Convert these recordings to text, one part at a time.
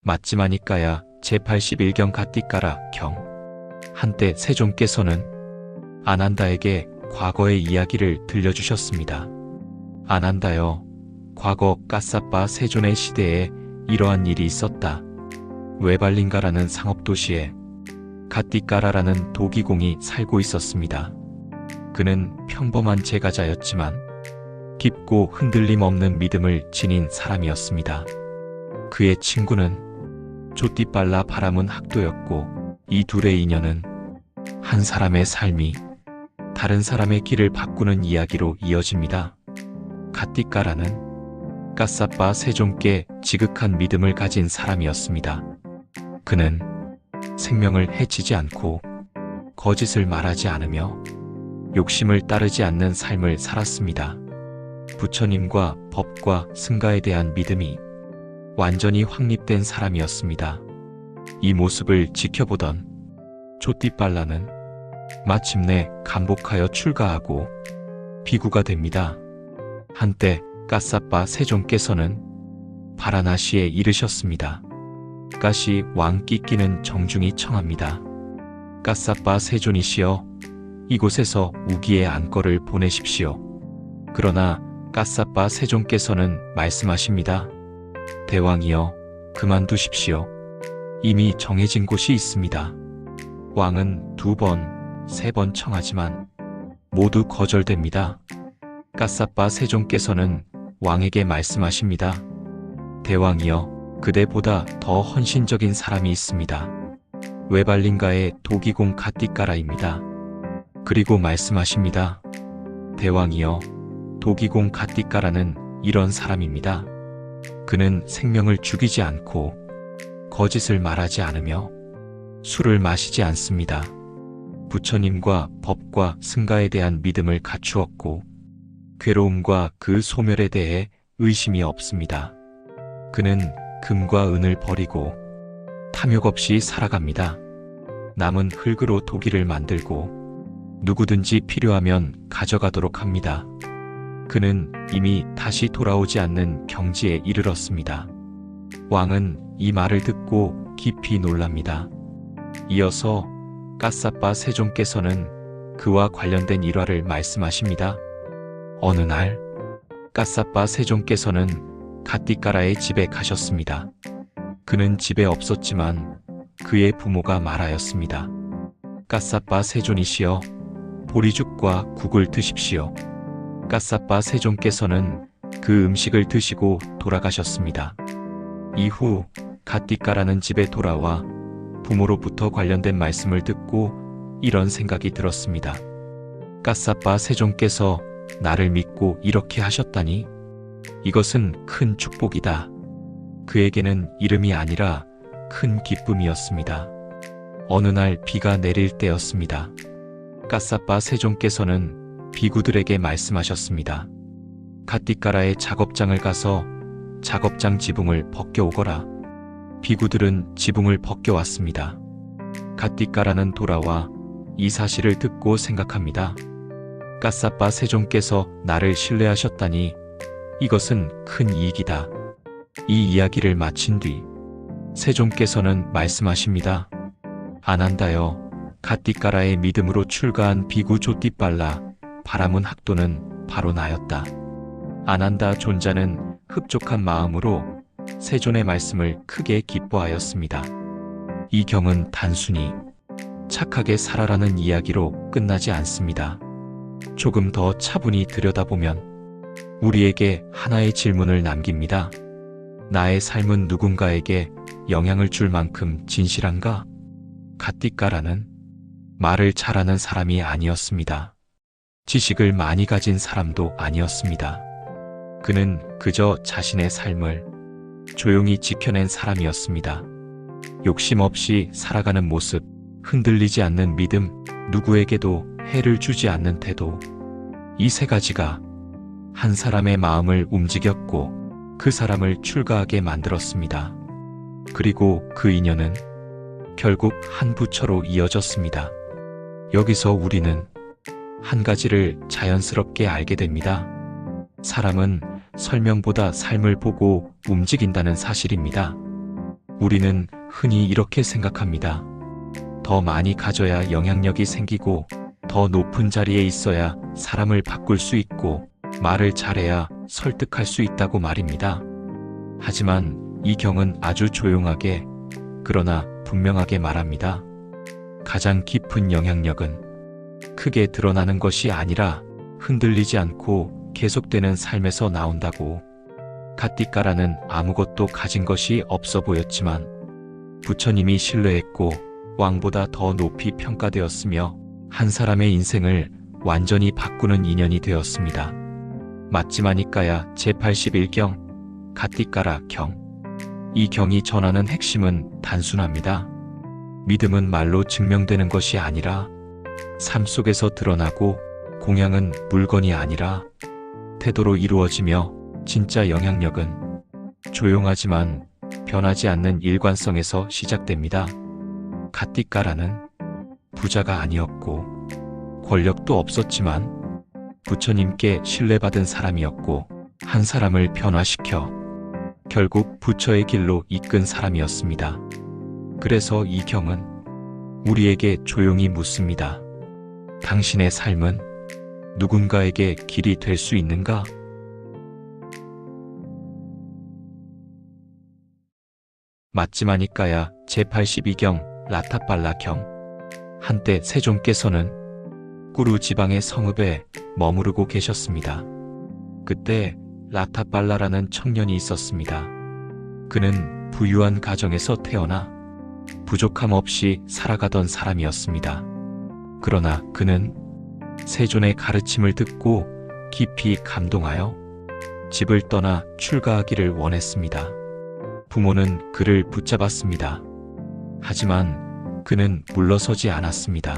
맞지마니까야 제81경 가띠까라 경. 한때 세종께서는 아난다에게 과거의 이야기를 들려주셨습니다. 아난다여, 과거 까사빠 세존의 시대에 이러한 일이 있었다. 웨발린가라는 상업도시에 가띠까라라는 도기공이 살고 있었습니다. 그는 평범한 제가자였지만 깊고 흔들림 없는 믿음을 지닌 사람이었습니다. 그의 친구는 조띠빨라 바라문 학도였고, 이 둘의 인연은 한 사람의 삶이 다른 사람의 길을 바꾸는 이야기로 이어집니다. 가띠까라는 까사빠 세종께 지극한 믿음을 가진 사람이었습니다. 그는 생명을 해치지 않고 거짓을 말하지 않으며 욕심을 따르지 않는 삶을 살았습니다. 부처님과 법과 승가에 대한 믿음이 완전히 확립된 사람이었습니다. 이 모습을 지켜보던 조띠빨라는 마침내 감복하여 출가하고 비구가 됩니다. 한때 까사빠 세종께서는 바라나시에 이르셨습니다. 까시 왕 끼끼는 정중히 청합니다. 까사빠 세존이시여, 이곳에서 우기의 안거를 보내십시오. 그러나 까사빠 세종께서는 말씀하십니다. 대왕이여, 그만두십시오. 이미 정해진 곳이 있습니다. 왕은 2번, 3번 청하지만 모두 거절됩니다. 까사빠 세종께서는 왕에게 말씀하십니다. 대왕이여, 그대보다 더 헌신적인 사람이 있습니다. 웨발린가의 도기공 가띠까라입니다. 그리고 말씀하십니다. 대왕이여, 도기공 가띠까라는 이런 사람입니다. 그는 생명을 죽이지 않고 거짓을 말하지 않으며 술을 마시지 않습니다. 부처님과 법과 승가에 대한 믿음을 갖추었고 괴로움과 그 소멸에 대해 의심이 없습니다. 그는 금과 은을 버리고 탐욕 없이 살아갑니다. 남은 흙으로 도기를 만들고 누구든지 필요하면 가져가도록 합니다. 그는 이미 다시 돌아오지 않는 경지에 이르렀습니다. 왕은 이 말을 듣고 깊이 놀랍니다. 이어서 까사빠 세종께서는 그와 관련된 일화를 말씀하십니다. 어느 날 까사빠 세종께서는 가띠까라의 집에 가셨습니다. 그는 집에 없었지만 그의 부모가 말하였습니다. 까사빠 세존이시여, 보리죽과 국을 드십시오. 까사빠 세종께서는 그 음식을 드시고 돌아가셨습니다. 이후 가띠까라는 집에 돌아와 부모로부터 관련된 말씀을 듣고 이런 생각이 들었습니다. 까사빠 세종께서 나를 믿고 이렇게 하셨다니, 이것은 큰 축복이다. 그에게는 이름이 아니라 큰 기쁨이었습니다. 어느 날 비가 내릴 때였습니다. 까사빠 세종께서는 비구들에게 말씀하셨습니다. 가띠까라의 작업장을 가서 작업장 지붕을 벗겨오거라. 비구들은 지붕을 벗겨왔습니다. 가띠까라는 돌아와 이 사실을 듣고 생각합니다. 까사빠 세종께서 나를 신뢰하셨다니, 이것은 큰 이익이다. 이 이야기를 마친 뒤 세종께서는 말씀하십니다. 아난다여, 가띠까라의 믿음으로 출가한 비구 조띠빨라 바라문 학도는 바로 나였다. 아난다 존자는 흡족한 마음으로 세존의 말씀을 크게 기뻐하였습니다. 이 경은 단순히 착하게 살아라는 이야기로 끝나지 않습니다. 조금 더 차분히 들여다보면 우리에게 하나의 질문을 남깁니다. 나의 삶은 누군가에게 영향을 줄 만큼 진실한가? 가띠까라는 말을 잘하는 사람이 아니었습니다. 지식을 많이 가진 사람도 아니었습니다. 그는 그저 자신의 삶을 조용히 지켜낸 사람이었습니다. 욕심 없이 살아가는 모습, 흔들리지 않는 믿음, 누구에게도 해를 주지 않는 태도, 이 3가지가 한 사람의 마음을 움직였고 그 사람을 출가하게 만들었습니다. 그리고 그 인연은 결국 한 부처로 이어졌습니다. 여기서 우리는 한 가지를 자연스럽게 알게 됩니다. 사람은 설명보다 삶을 보고 움직인다는 사실입니다. 우리는 흔히 이렇게 생각합니다. 더 많이 가져야 영향력이 생기고, 더 높은 자리에 있어야 사람을 바꿀 수 있고, 말을 잘해야 설득할 수 있다고 말입니다. 하지만 이 경은 아주 조용하게, 그러나 분명하게 말합니다. 가장 깊은 영향력은 크게 드러나는 것이 아니라 흔들리지 않고 계속되는 삶에서 나온다고. 갓디까라는 아무것도 가진 것이 없어 보였지만 부처님이 신뢰했고 왕보다 더 높이 평가되었으며 한 사람의 인생을 완전히 바꾸는 인연이 되었습니다. 맞지마니까야 제81경 갓디까라 경. 이 경이 전하는 핵심은 단순합니다. 믿음은 말로 증명되는 것이 아니라 삶 속에서 드러나고, 공양은 물건이 아니라 태도로 이루어지며, 진짜 영향력은 조용하지만 변하지 않는 일관성에서 시작됩니다. 갓디까라는 부자가 아니었고 권력도 없었지만 부처님께 신뢰받은 사람이었고, 한 사람을 변화시켜 결국 부처의 길로 이끈 사람이었습니다. 그래서 이 경은 우리에게 조용히 묻습니다. 당신의 삶은 누군가에게 길이 될 수 있는가? 맞지마니까야 제82경 라타팔라 경. 한때 세존께서는 꾸루 지방의 성읍에 머무르고 계셨습니다. 그때 라타팔라라는 청년이 있었습니다. 그는 부유한 가정에서 태어나 부족함 없이 살아가던 사람이었습니다. 그러나 그는 세존의 가르침을 듣고 깊이 감동하여 집을 떠나 출가하기를 원했습니다. 부모는 그를 붙잡았습니다. 하지만 그는 물러서지 않았습니다.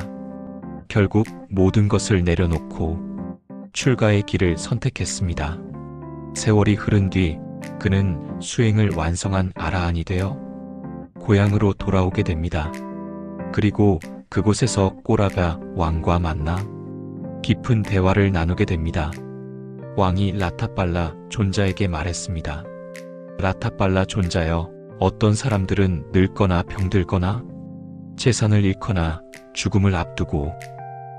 결국 모든 것을 내려놓고 출가의 길을 선택했습니다. 세월이 흐른 뒤 그는 수행을 완성한 아라한이 되어 고향으로 돌아오게 됩니다. 그리고 그곳에서 꼬라바 왕과 만나 깊은 대화를 나누게 됩니다. 왕이 라타팔라 존자에게 말했습니다. 라타팔라 존자여, 어떤 사람들은 늙거나 병들거나 재산을 잃거나 죽음을 앞두고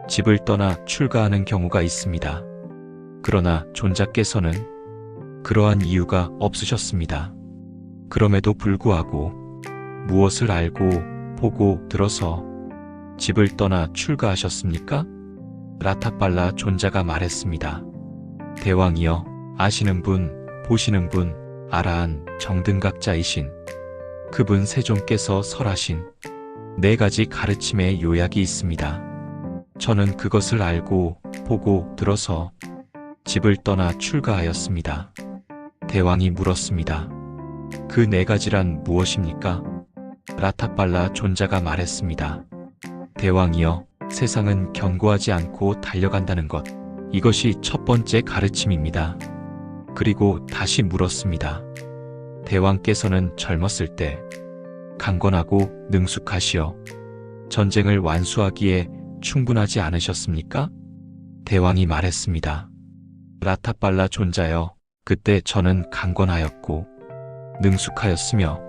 집을 떠나 출가하는 경우가 있습니다. 그러나 존자께서는 그러한 이유가 없으셨습니다. 그럼에도 불구하고 무엇을 알고 보고 들어서 집을 떠나 출가하셨습니까? 라타팔라 존자가 말했습니다. 대왕이여, 아시는 분, 보시는 분, 아라한 정등각자이신 그분 세존께서 설하신 4가지 가르침의 요약이 있습니다. 저는 그것을 알고 보고 들어서 집을 떠나 출가하였습니다. 대왕이 물었습니다. 그 4가지란 무엇입니까? 라타팔라 존자가 말했습니다. 대왕이여, 세상은 견고하지 않고 달려간다는 것. 이것이 첫 번째 가르침입니다. 그리고 다시 물었습니다. 대왕께서는 젊었을 때 강건하고 능숙하시어 전쟁을 완수하기에 충분하지 않으셨습니까? 대왕이 말했습니다. 라타팔라 존자여, 그때 저는 강건하였고 능숙하였으며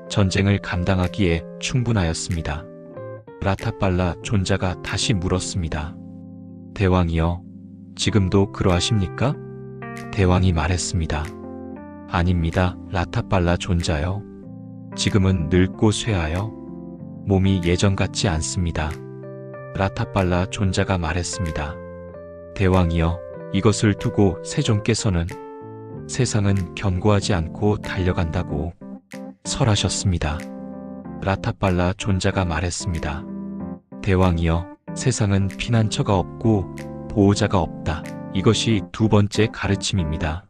전쟁을 감당하기에 충분하였습니다. 라타팔라 존자가 다시 물었습니다. 대왕이여, 지금도 그러하십니까? 대왕이 말했습니다. 아닙니다, 라타팔라 존자여. 지금은 늙고 쇠하여 몸이 예전 같지 않습니다. 라타팔라 존자가 말했습니다. 대왕이여, 이것을 두고 세존께서는 세상은 견고하지 않고 달려간다고 설하셨습니다. 라타팔라 존자가 말했습니다. 대왕이여, 세상은 피난처가 없고 보호자가 없다. 이것이 2번째 가르침입니다.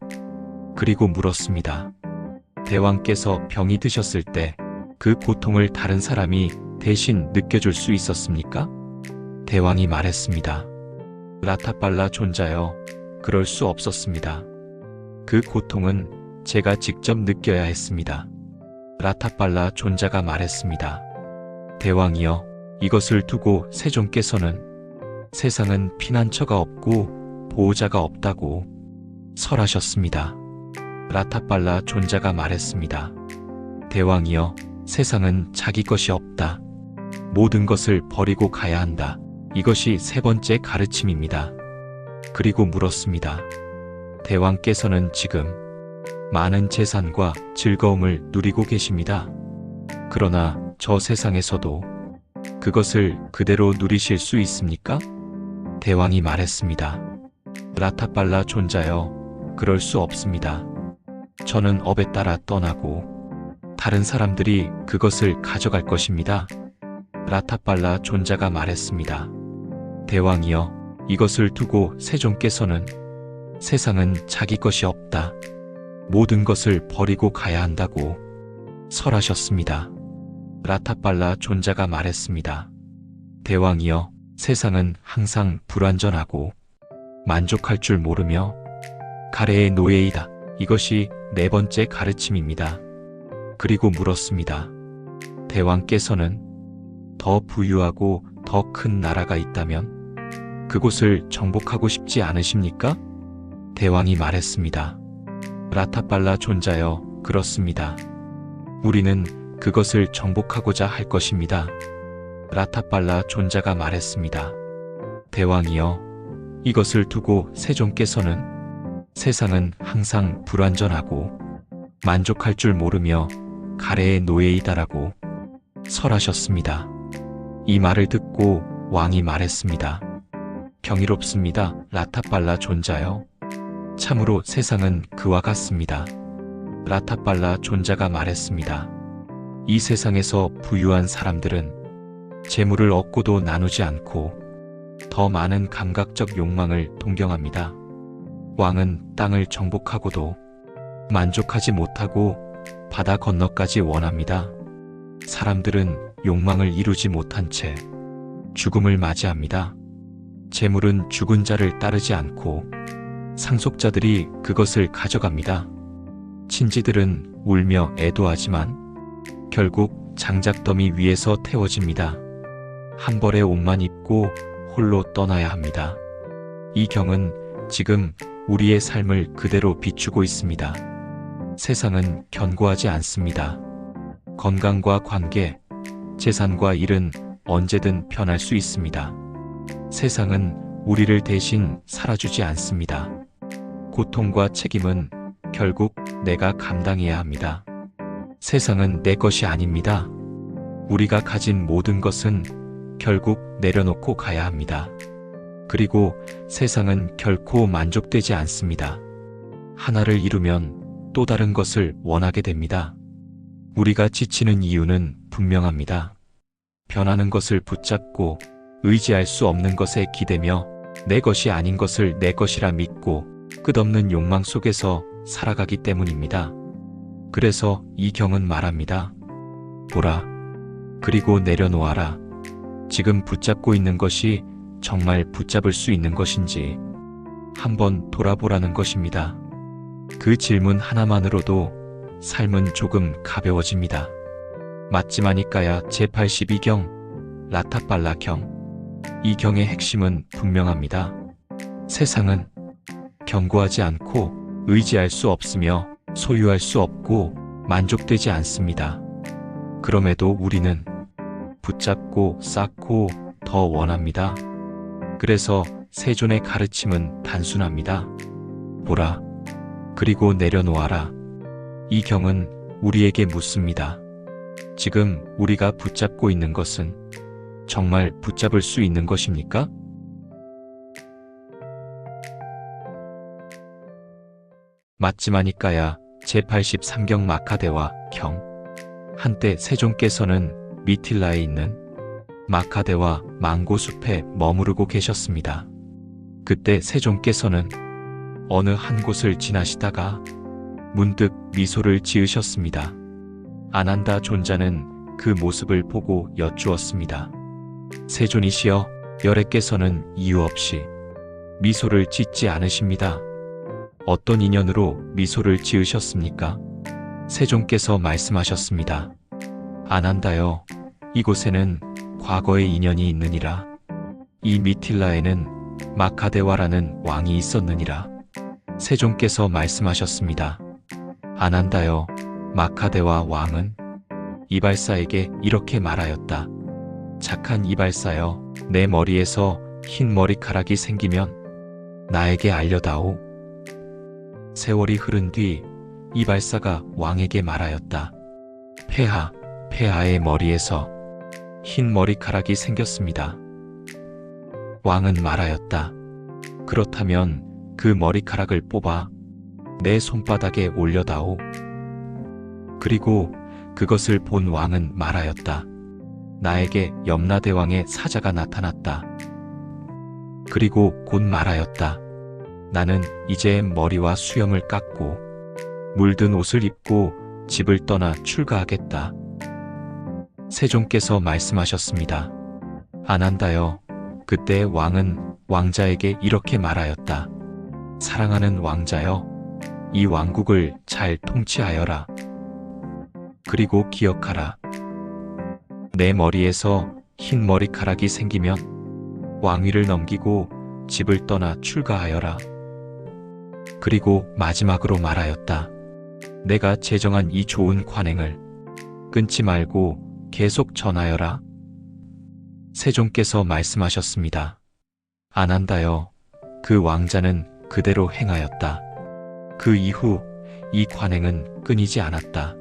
그리고 물었습니다. 대왕께서 병이 드셨을 때 그 고통을 다른 사람이 대신 느껴줄 수 있었습니까? 대왕이 말했습니다. 라타팔라 존자여, 그럴 수 없었습니다. 그 고통은 제가 직접 느껴야 했습니다. 라타팔라 존자가 말했습니다. 대왕이여, 이것을 두고 세존께서는 세상은 피난처가 없고 보호자가 없다고 설하셨습니다. 라타팔라 존자가 말했습니다. 대왕이여, 세상은 자기 것이 없다. 모든 것을 버리고 가야 한다. 이것이 세 번째 가르침입니다. 그리고 물었습니다. 대왕께서는 지금 많은 재산과 즐거움을 누리고 계십니다. 그러나 저 세상에서도 그것을 그대로 누리실 수 있습니까? 대왕이 말했습니다. 라타팔라 존자여, 그럴 수 없습니다. 저는 업에 따라 떠나고 다른 사람들이 그것을 가져갈 것입니다. 라타팔라 존자가 말했습니다. 대왕이여, 이것을 두고 세존께서는 세상은 자기 것이 없다. 모든 것을 버리고 가야 한다고 설하셨습니다. 라타팔라 존자가 말했습니다. 대왕이여, 세상은 항상 불완전하고 만족할 줄 모르며 가래의 노예이다. 이것이 네 번째 가르침입니다. 그리고 물었습니다. 대왕께서는 더 부유하고 더 큰 나라가 있다면 그곳을 정복하고 싶지 않으십니까? 대왕이 말했습니다. 라타팔라 존자여, 그렇습니다. 우리는 그것을 정복하고자 할 것입니다. 라타팔라 존자가 말했습니다. 대왕이여, 이것을 두고 세존께서는 세상은 항상 불완전하고 만족할 줄 모르며 가래의 노예이다라고 설하셨습니다. 이 말을 듣고 왕이 말했습니다. 경이롭습니다. 라타팔라 존자여. 참으로 세상은 그와 같습니다. 라타팔라 존자가 말했습니다. 이 세상에서 부유한 사람들은 재물을 얻고도 나누지 않고 더 많은 감각적 욕망을 동경합니다. 왕은 땅을 정복하고도 만족하지 못하고 바다 건너까지 원합니다. 사람들은 욕망을 이루지 못한 채 죽음을 맞이합니다. 재물은 죽은 자를 따르지 않고 상속자들이 그것을 가져갑니다. 친지들은 울며 애도하지만 결국 장작더미 위에서 태워집니다. 한 벌의 옷만 입고 홀로 떠나야 합니다. 이 경은 지금 우리의 삶을 그대로 비추고 있습니다. 세상은 견고하지 않습니다. 건강과 관계, 재산과 일은 언제든 변할 수 있습니다. 세상은 우리를 대신 살아주지 않습니다. 고통과 책임은 결국 내가 감당해야 합니다. 세상은 내 것이 아닙니다. 우리가 가진 모든 것은 결국 내려놓고 가야 합니다. 그리고 세상은 결코 만족되지 않습니다. 하나를 이루면 또 다른 것을 원하게 됩니다. 우리가 지치는 이유는 분명합니다. 변하는 것을 붙잡고 의지할 수 없는 것에 기대며 내 것이 아닌 것을 내 것이라 믿고 끝없는 욕망 속에서 살아가기 때문입니다. 그래서 이 경은 말합니다. 보라, 그리고 내려놓아라. 지금 붙잡고 있는 것이 정말 붙잡을 수 있는 것인지 한번 돌아보라는 것입니다. 그 질문 하나만으로도 삶은 조금 가벼워집니다. 맞지마니까야 제82경 라타팔라경. 이 경의 핵심은 분명합니다. 세상은 견고하지 않고 의지할 수 없으며 소유할 수 없고 만족되지 않습니다. 그럼에도 우리는 붙잡고 쌓고 더 원합니다. 그래서 세존의 가르침은 단순합니다. 보라, 그리고 내려놓아라. 이 경은 우리에게 묻습니다. 지금 우리가 붙잡고 있는 것은 정말 붙잡을 수 있는 것입니까? 맞지마니까야 제83경 마카데와 경. 한때 세존께서는 미틸라에 있는 마카데와 망고숲에 머무르고 계셨습니다. 그때 세존께서는 어느 한 곳을 지나시다가 문득 미소를 지으셨습니다. 아난다 존자는 그 모습을 보고 여쭈었습니다. 세존이시여, 열애께서는 이유 없이 미소를 짓지 않으십니다. 어떤 인연으로 미소를 지으셨습니까? 세존께서 말씀하셨습니다. 아난다여, 이곳에는 과거의 인연이 있느니라. 이 미틸라에는 마카데와라는 왕이 있었느니라. 세존께서 말씀하셨습니다. 아난다여, 마카데와 왕은 이발사에게 이렇게 말하였다. 착한 이발사여, 내 머리에서 흰 머리카락이 생기면 나에게 알려다오. 세월이 흐른 뒤 이발사가 왕에게 말하였다. 폐하의 머리에서 흰 머리카락이 생겼습니다. 왕은 말하였다. 그렇다면 그 머리카락을 뽑아 내 손바닥에 올려다오. 그리고 그것을 본 왕은 말하였다. 나에게 염라대왕의 사자가 나타났다. 그리고 곧 말하였다. 나는 이제 머리와 수염을 깎고 물든 옷을 입고 집을 떠나 출가하겠다. 세종께서 말씀하셨습니다. 안한다여, 그때 왕은 왕자에게 이렇게 말하였다. 사랑하는 왕자여, 이 왕국을 잘 통치하여라. 그리고 기억하라. 내 머리에서 흰 머리카락이 생기면 왕위를 넘기고 집을 떠나 출가하여라. 그리고 마지막으로 말하였다. 내가 제정한 이 좋은 관행을 끊지 말고 계속 전하여라. 세종께서 말씀하셨습니다. 안한다여, 그 왕자는 그대로 행하였다. 그 이후 이 관행은 끊이지 않았다.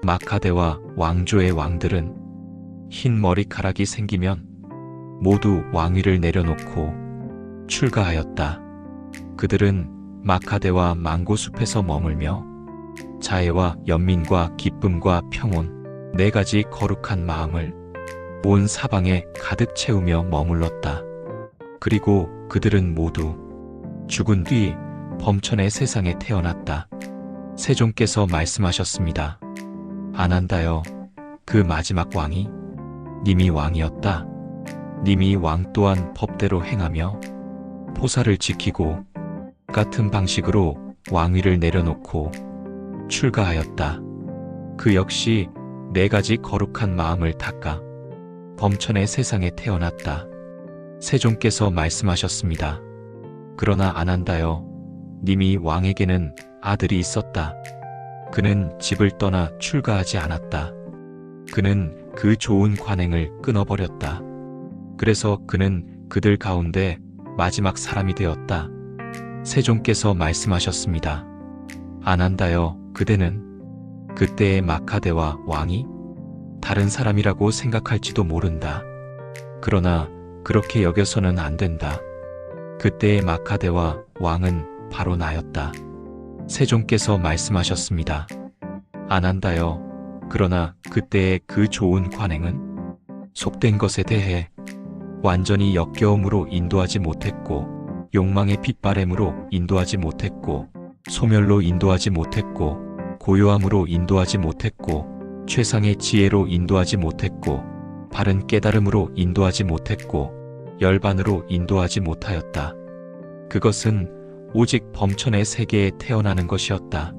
마카대와 왕조의 왕들은 흰 머리카락이 생기면 모두 왕위를 내려놓고 출가하였다. 그들은 마카대와 망고숲에서 머물며 자애와 연민과 기쁨과 평온, 네 가지 거룩한 마음을 온 사방에 가득 채우며 머물렀다. 그리고 그들은 모두 죽은 뒤 범천의 세상에 태어났다. 세종께서 말씀하셨습니다. 안한다여, 그 마지막 왕이 님이 왕이었다. 님이 왕 또한 법대로 행하며 포사를 지키고 같은 방식으로 왕위를 내려놓고 출가하였다. 그 역시 네 가지 거룩한 마음을 닦아 범천의 세상에 태어났다. 세종께서 말씀하셨습니다. 그러나 안한다여, 님이 왕에게는 아들이 있었다. 그는 집을 떠나 출가하지 않았다. 그는 그 좋은 관행을 끊어버렸다. 그래서 그는 그들 가운데 마지막 사람이 되었다. 세종께서 말씀하셨습니다. 안한다여, 그대는 그때의 마카대와 왕이 다른 사람이라고 생각할지도 모른다. 그러나 그렇게 여겨서는 안 된다. 그때의 마카대와 왕은 바로 나였다. 세종께서 말씀하셨습니다. 안한다여, 그러나 그때의 그 좋은 관행은 속된 것에 대해 완전히 역겨움으로 인도하지 못했고, 욕망의 핏바램으로 인도하지 못했고, 소멸로 인도하지 못했고, 고요함으로 인도하지 못했고, 최상의 지혜로 인도하지 못했고, 바른 깨달음으로 인도하지 못했고, 열반으로 인도하지 못하였다. 그것은 오직 범천의 세계에 태어나는 것이었다.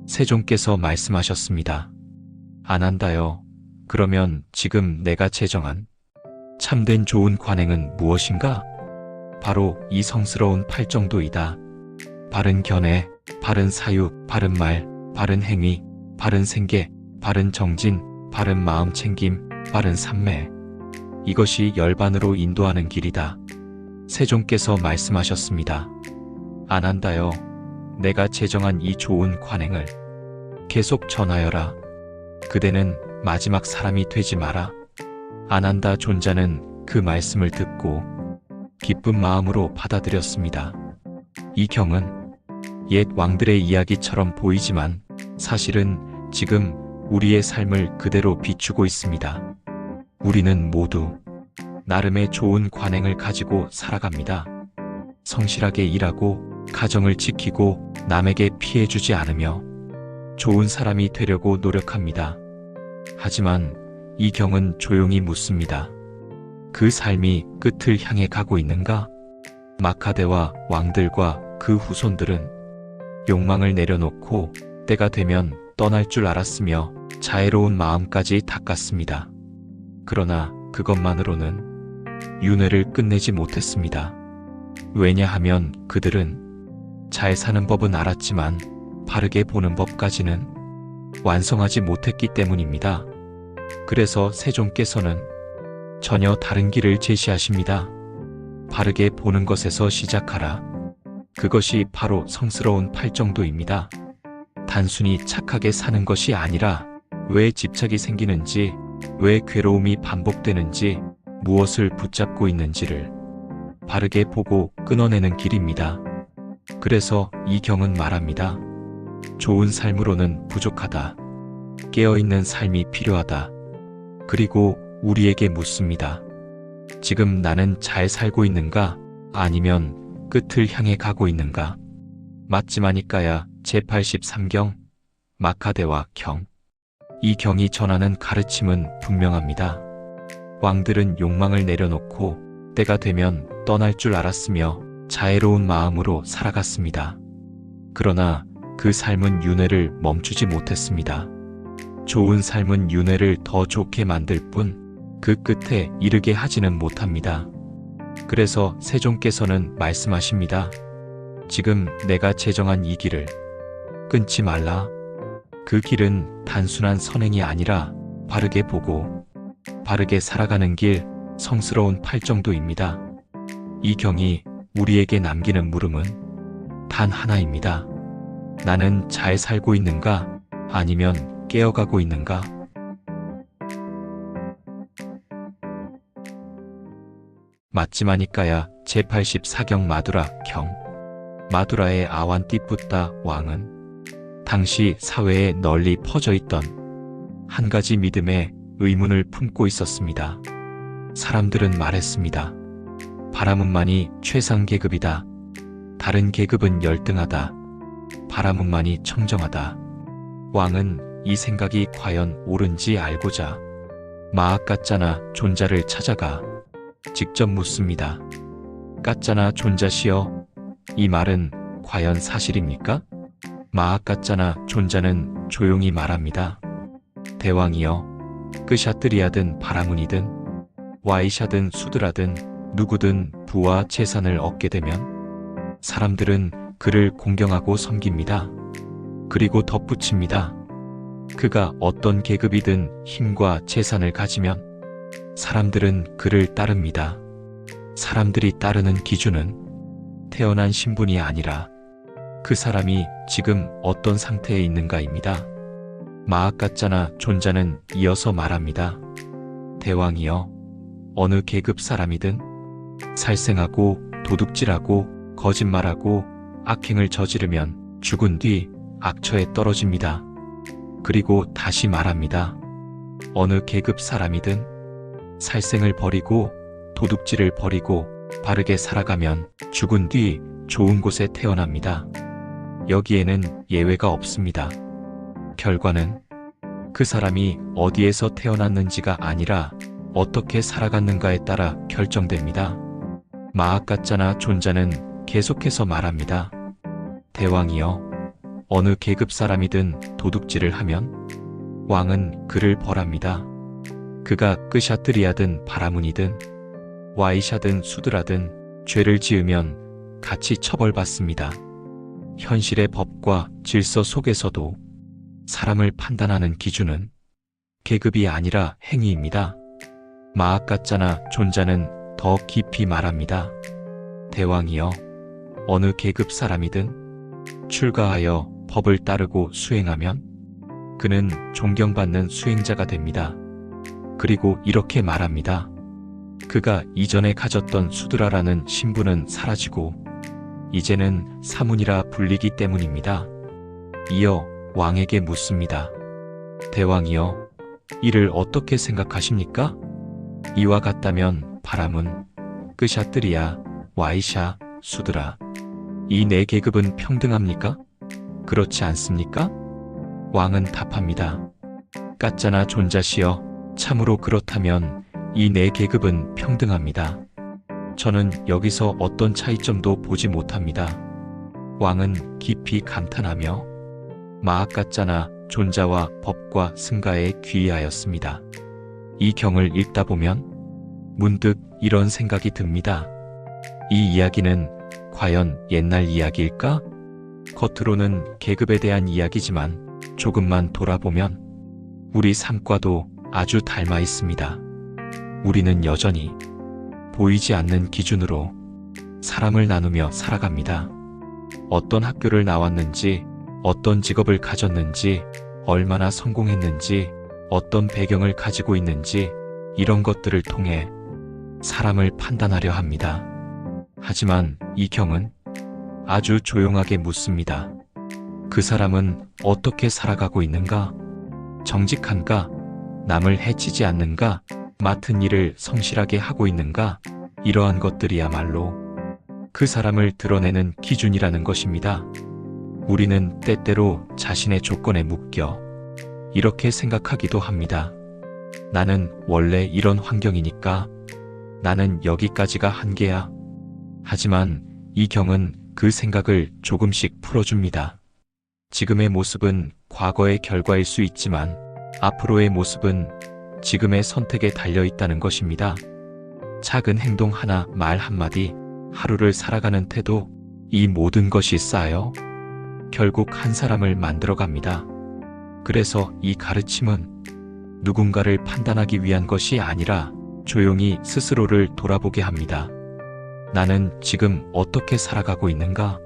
세종께서 말씀하셨습니다. 안한다여, 그러면 지금 내가 제정한 참된 좋은 관행은 무엇인가? 바로 이 성스러운 팔정도이다. 바른 견해, 바른 사유, 바른 말, 바른 행위, 바른 생계, 바른 정진, 바른 마음 챙김, 바른 삼매. 이것이 열반으로 인도하는 길이다. 세종께서 말씀하셨습니다. 안한다여, 내가 제정한 이 좋은 관행을 계속 전하여라. 그대는 마지막 사람이 되지 마라. 안한다 존자는 그 말씀을 듣고 기쁜 마음으로 받아들였습니다. 이 경은 옛 왕들의 이야기처럼 보이지만 사실은 지금 우리의 삶을 그대로 비추고 있습니다. 우리는 모두 나름의 좋은 관행을 가지고 살아갑니다. 성실하게 일하고 가정을 지키고 남에게 피해 주지 않으며 좋은 사람이 되려고 노력합니다. 하지만 이 경은 조용히 묻습니다. 그 삶이 끝을 향해 가고 있는가? 마카대와 왕들과 그 후손들은 욕망을 내려놓고 때가 되면 떠날 줄 알았으며 자애로운 마음까지 닦았습니다. 그러나 그것만으로는 윤회를 끝내지 못했습니다. 왜냐하면 그들은 잘 사는 법은 알았지만 바르게 보는 법까지는 완성하지 못했기 때문입니다. 그래서 세종께서는 전혀 다른 길을 제시하십니다. 바르게 보는 것에서 시작하라. 그것이 바로 성스러운 팔정도입니다. 단순히 착하게 사는 것이 아니라 왜 집착이 생기는지, 왜 괴로움이 반복되는지, 무엇을 붙잡고 있는지를 바르게 보고 끊어내는 길입니다. 그래서 이 경은 말합니다. 좋은 삶으로는 부족하다. 깨어있는 삶이 필요하다. 그리고 우리에게 묻습니다. 지금 나는 잘 살고 있는가? 아니면 끝을 향해 가고 있는가? 맞지마니까야 제83경 마카데와 경. 이 경이 전하는 가르침은 분명합니다. 왕들은 욕망을 내려놓고 때가 되면 떠날 줄 알았으며 자애로운 마음으로 살아갔습니다. 그러나 그 삶은 윤회를 멈추지 못했습니다. 좋은 삶은 윤회를 더 좋게 만들 뿐 그 끝에 이르게 하지는 못합니다. 그래서 세종께서는 말씀하십니다. 지금 내가 제정한 이 길을 끊지 말라. 그 길은 단순한 선행이 아니라 바르게 보고 바르게 살아가는 길, 성스러운 팔정도입니다. 이 경이 우리에게 남기는 물음은 단 하나입니다. 나는 잘 살고 있는가? 아니면 깨어가고 있는가? 맞지마니까야 제84경 마두라 경. 마두라의 아완띠뿌따 왕은 당시 사회에 널리 퍼져 있던 한 가지 믿음의 의문을 품고 있었습니다. 사람들은 말했습니다. 바라문만이 최상 계급이다. 다른 계급은 열등하다. 바라문만이 청정하다. 왕은 이 생각이 과연 옳은지 알고자 마아까짜나 존자를 찾아가 직접 묻습니다. 까짜나 존자시여, 이 말은 과연 사실입니까? 마아까짜나 존자는 조용히 말합니다. 대왕이여, 끄샤뜨리아든 바라문이든 와이샤든 수드라든 누구든 부와 재산을 얻게 되면 사람들은 그를 공경하고 섬깁니다. 그리고 덧붙입니다. 그가 어떤 계급이든 힘과 재산을 가지면 사람들은 그를 따릅니다. 사람들이 따르는 기준은 태어난 신분이 아니라 그 사람이 지금 어떤 상태에 있는가입니다. 마아까짜나 존자는 이어서 말합니다. 대왕이여, 어느 계급 사람이든 살생하고 도둑질하고 거짓말하고 악행을 저지르면 죽은 뒤 악처에 떨어집니다. 그리고 다시 말합니다. 어느 계급 사람이든 살생을 버리고 도둑질을 버리고 바르게 살아가면 죽은 뒤 좋은 곳에 태어납니다. 여기에는 예외가 없습니다. 결과는 그 사람이 어디에서 태어났는지가 아니라 어떻게 살아갔는가에 따라 결정됩니다. 마아까짜나 존자는 계속해서 말합니다. 대왕이여, 어느 계급 사람이든 도둑질을 하면 왕은 그를 벌합니다. 그가 끄샤뜨리아든 바라문이든 와이샤든 수드라든 죄를 지으면 같이 처벌받습니다. 현실의 법과 질서 속에서도 사람을 판단하는 기준은 계급이 아니라 행위입니다. 마아까짜나 존자는 더 깊이 말합니다. 대왕이여, 어느 계급 사람이든 출가하여 법을 따르고 수행하면 그는 존경받는 수행자가 됩니다. 그리고 이렇게 말합니다. 그가 이전에 가졌던 수드라라는 신분은 사라지고 이제는 사문이라 불리기 때문입니다. 이어 왕에게 묻습니다. 대왕이여, 이를 어떻게 생각하십니까? 이와 같다면 바라문, 끄샤뜨리아, 와이샤, 수드라, 이 네 계급은 평등합니까? 그렇지 않습니까? 왕은 답합니다. 까짜나 존자시여, 참으로 그렇다면 이 네 계급은 평등합니다. 저는 여기서 어떤 차이점도 보지 못합니다. 왕은 깊이 감탄하며 마아까짜나 존자와 법과 승가에 귀의하였습니다. 이 경을 읽다 보면 문득 이런 생각이 듭니다. 이 이야기는 과연 옛날 이야기일까? 겉으로는 계급에 대한 이야기지만 조금만 돌아보면 우리 삶과도 아주 닮아 있습니다. 우리는 여전히 보이지 않는 기준으로 사람을 나누며 살아갑니다. 어떤 학교를 나왔는지, 어떤 직업을 가졌는지, 얼마나 성공했는지, 어떤 배경을 가지고 있는지, 이런 것들을 통해 사람을 판단하려 합니다. 하지만 이경은 아주 조용하게 묻습니다. 그 사람은 어떻게 살아가고 있는가? 정직한가? 남을 해치지 않는가? 맡은 일을 성실하게 하고 있는가? 이러한 것들이야말로 그 사람을 드러내는 기준이라는 것입니다. 우리는 때때로 자신의 조건에 묶여 이렇게 생각하기도 합니다. 나는 원래 이런 환경이니까 나는 여기까지가 한계야. 하지만 이경은 그 생각을 조금씩 풀어줍니다. 지금의 모습은 과거의 결과일 수 있지만 앞으로의 모습은 지금의 선택에 달려 있다는 것입니다. 작은 행동 하나, 말 한마디, 하루를 살아가는 태도, 이 모든 것이 쌓여 결국 한 사람을 만들어갑니다. 그래서 이 가르침은 누군가를 판단하기 위한 것이 아니라 조용히 스스로를 돌아보게 합니다. 나는 지금 어떻게 살아가고 있는가?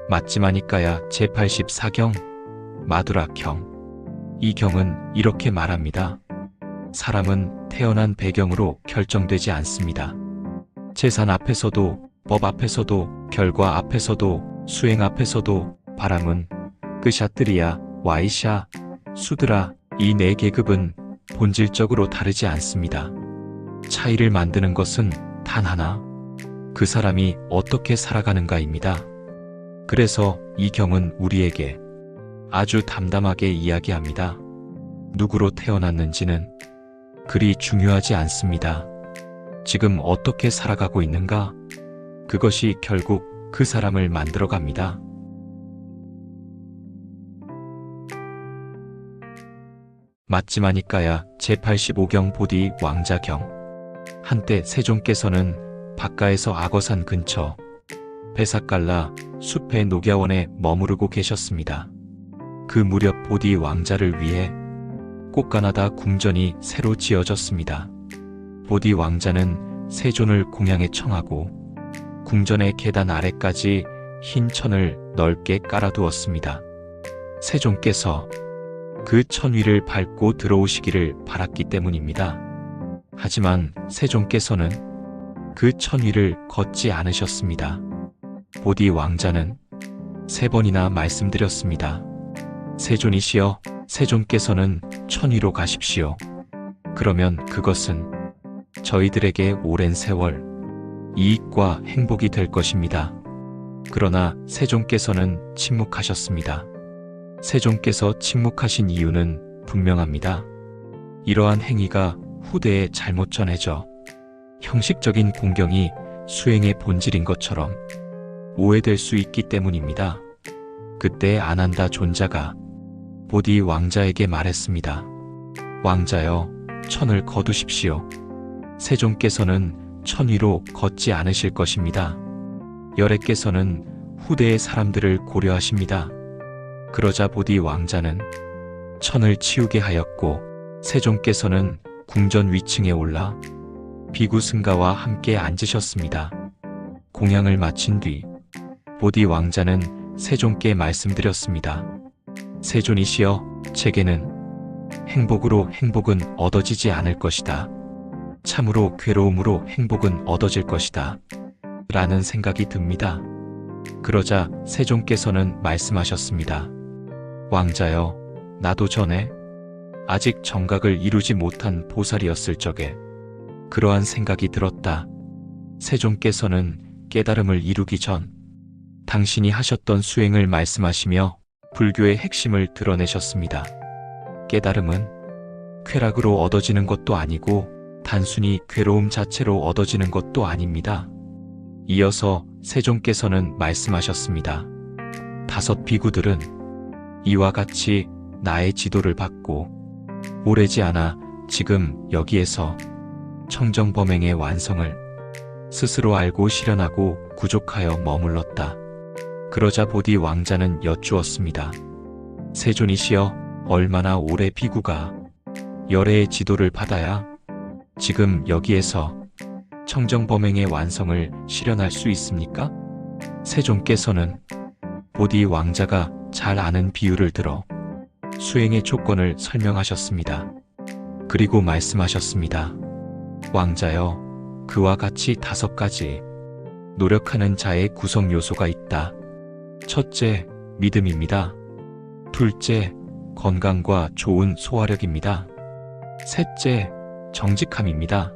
맞지마니까야 제84경 마두라경. 이 경은 이렇게 말합니다. 사람은 태어난 배경으로 결정되지 않습니다. 재산 앞에서도, 법 앞에서도, 결과 앞에서도, 수행 앞에서도, 바람은, 끄샤뜨리야, 와이샤, 수드라, 이 네 계급은 본질적으로 다르지 않습니다. 차이를 만드는 것은 단 하나, 그 사람이 어떻게 살아가는가입니다. 그래서 이 경은 우리에게 아주 담담하게 이야기합니다. 누구로 태어났는지는 그리 중요하지 않습니다. 지금 어떻게 살아가고 있는가? 그것이 결국 그 사람을 만들어갑니다. 맞지마니까야 제85경 보디 왕자경. 한때 세종께서는 바가에서 악어산 근처 베사깔라 숲의 녹야원에 머무르고 계셨습니다. 그 무렵 보디 왕자를 위해 꽃가나다 궁전이 새로 지어졌습니다. 보디 왕자는 세존을 공양에 청하고 궁전의 계단 아래까지 흰 천을 넓게 깔아두었습니다. 세종께서 그 천 위를 밟고 들어오시기를 바랐기 때문입니다. 하지만 세종께서는 그 천 위를 걷지 않으셨습니다. 보디 왕자는 3번이나 말씀드렸습니다. 세존이시여, 세존께서는 천 위로 가십시오. 그러면 그것은 저희들에게 오랜 세월 이익과 행복이 될 것입니다. 그러나 세종께서는 침묵하셨습니다. 세종께서 침묵하신 이유는 분명합니다. 이러한 행위가 후대에 잘못 전해져 형식적인 공경이 수행의 본질인 것처럼 오해될 수 있기 때문입니다. 그때 아난다 존자가 보디 왕자에게 말했습니다. 왕자여, 천을 거두십시오. 세종께서는 천 위로 걷지 않으실 것입니다. 열애께서는 후대의 사람들을 고려하십니다. 그러자 보디 왕자는 천을 치우게 하였고 세종께서는 궁전 위층에 올라 비구 승가와 함께 앉으셨습니다. 공양을 마친 뒤 보디 왕자는 세종께 말씀드렸습니다. 세존이시여, 제게는 행복으로 행복은 얻어지지 않을 것이다. 참으로 괴로움으로 행복은 얻어질 것이다. 라는 생각이 듭니다. 그러자 세종께서는 말씀하셨습니다. 왕자여, 나도 전에 아직 정각을 이루지 못한 보살이었을 적에 그러한 생각이 들었다. 세종께서는 깨달음을 이루기 전 당신이 하셨던 수행을 말씀하시며 불교의 핵심을 드러내셨습니다. 깨달음은 쾌락으로 얻어지는 것도 아니고 단순히 괴로움 자체로 얻어지는 것도 아닙니다. 이어서 세종께서는 말씀하셨습니다. 5 비구들은 이와 같이 나의 지도를 받고 오래지 않아 지금 여기에서 청정범행의 완성을 스스로 알고 실현하고 구족하여 머물렀다. 그러자 보디 왕자는 여쭈었습니다. 세존이시여, 얼마나 오래 비구가 열애의 지도를 받아야 지금 여기에서 청정범행의 완성을 실현할 수 있습니까? 세종께서는 보디 왕자가 잘 아는 비유를 들어 수행의 조건을 설명하셨습니다. 그리고 말씀하셨습니다. 왕자여, 그와 같이 5가지 노력하는 자의 구성 요소가 있다. 첫째, 믿음입니다. 둘째, 건강과 좋은 소화력입니다. 셋째, 정직함입니다.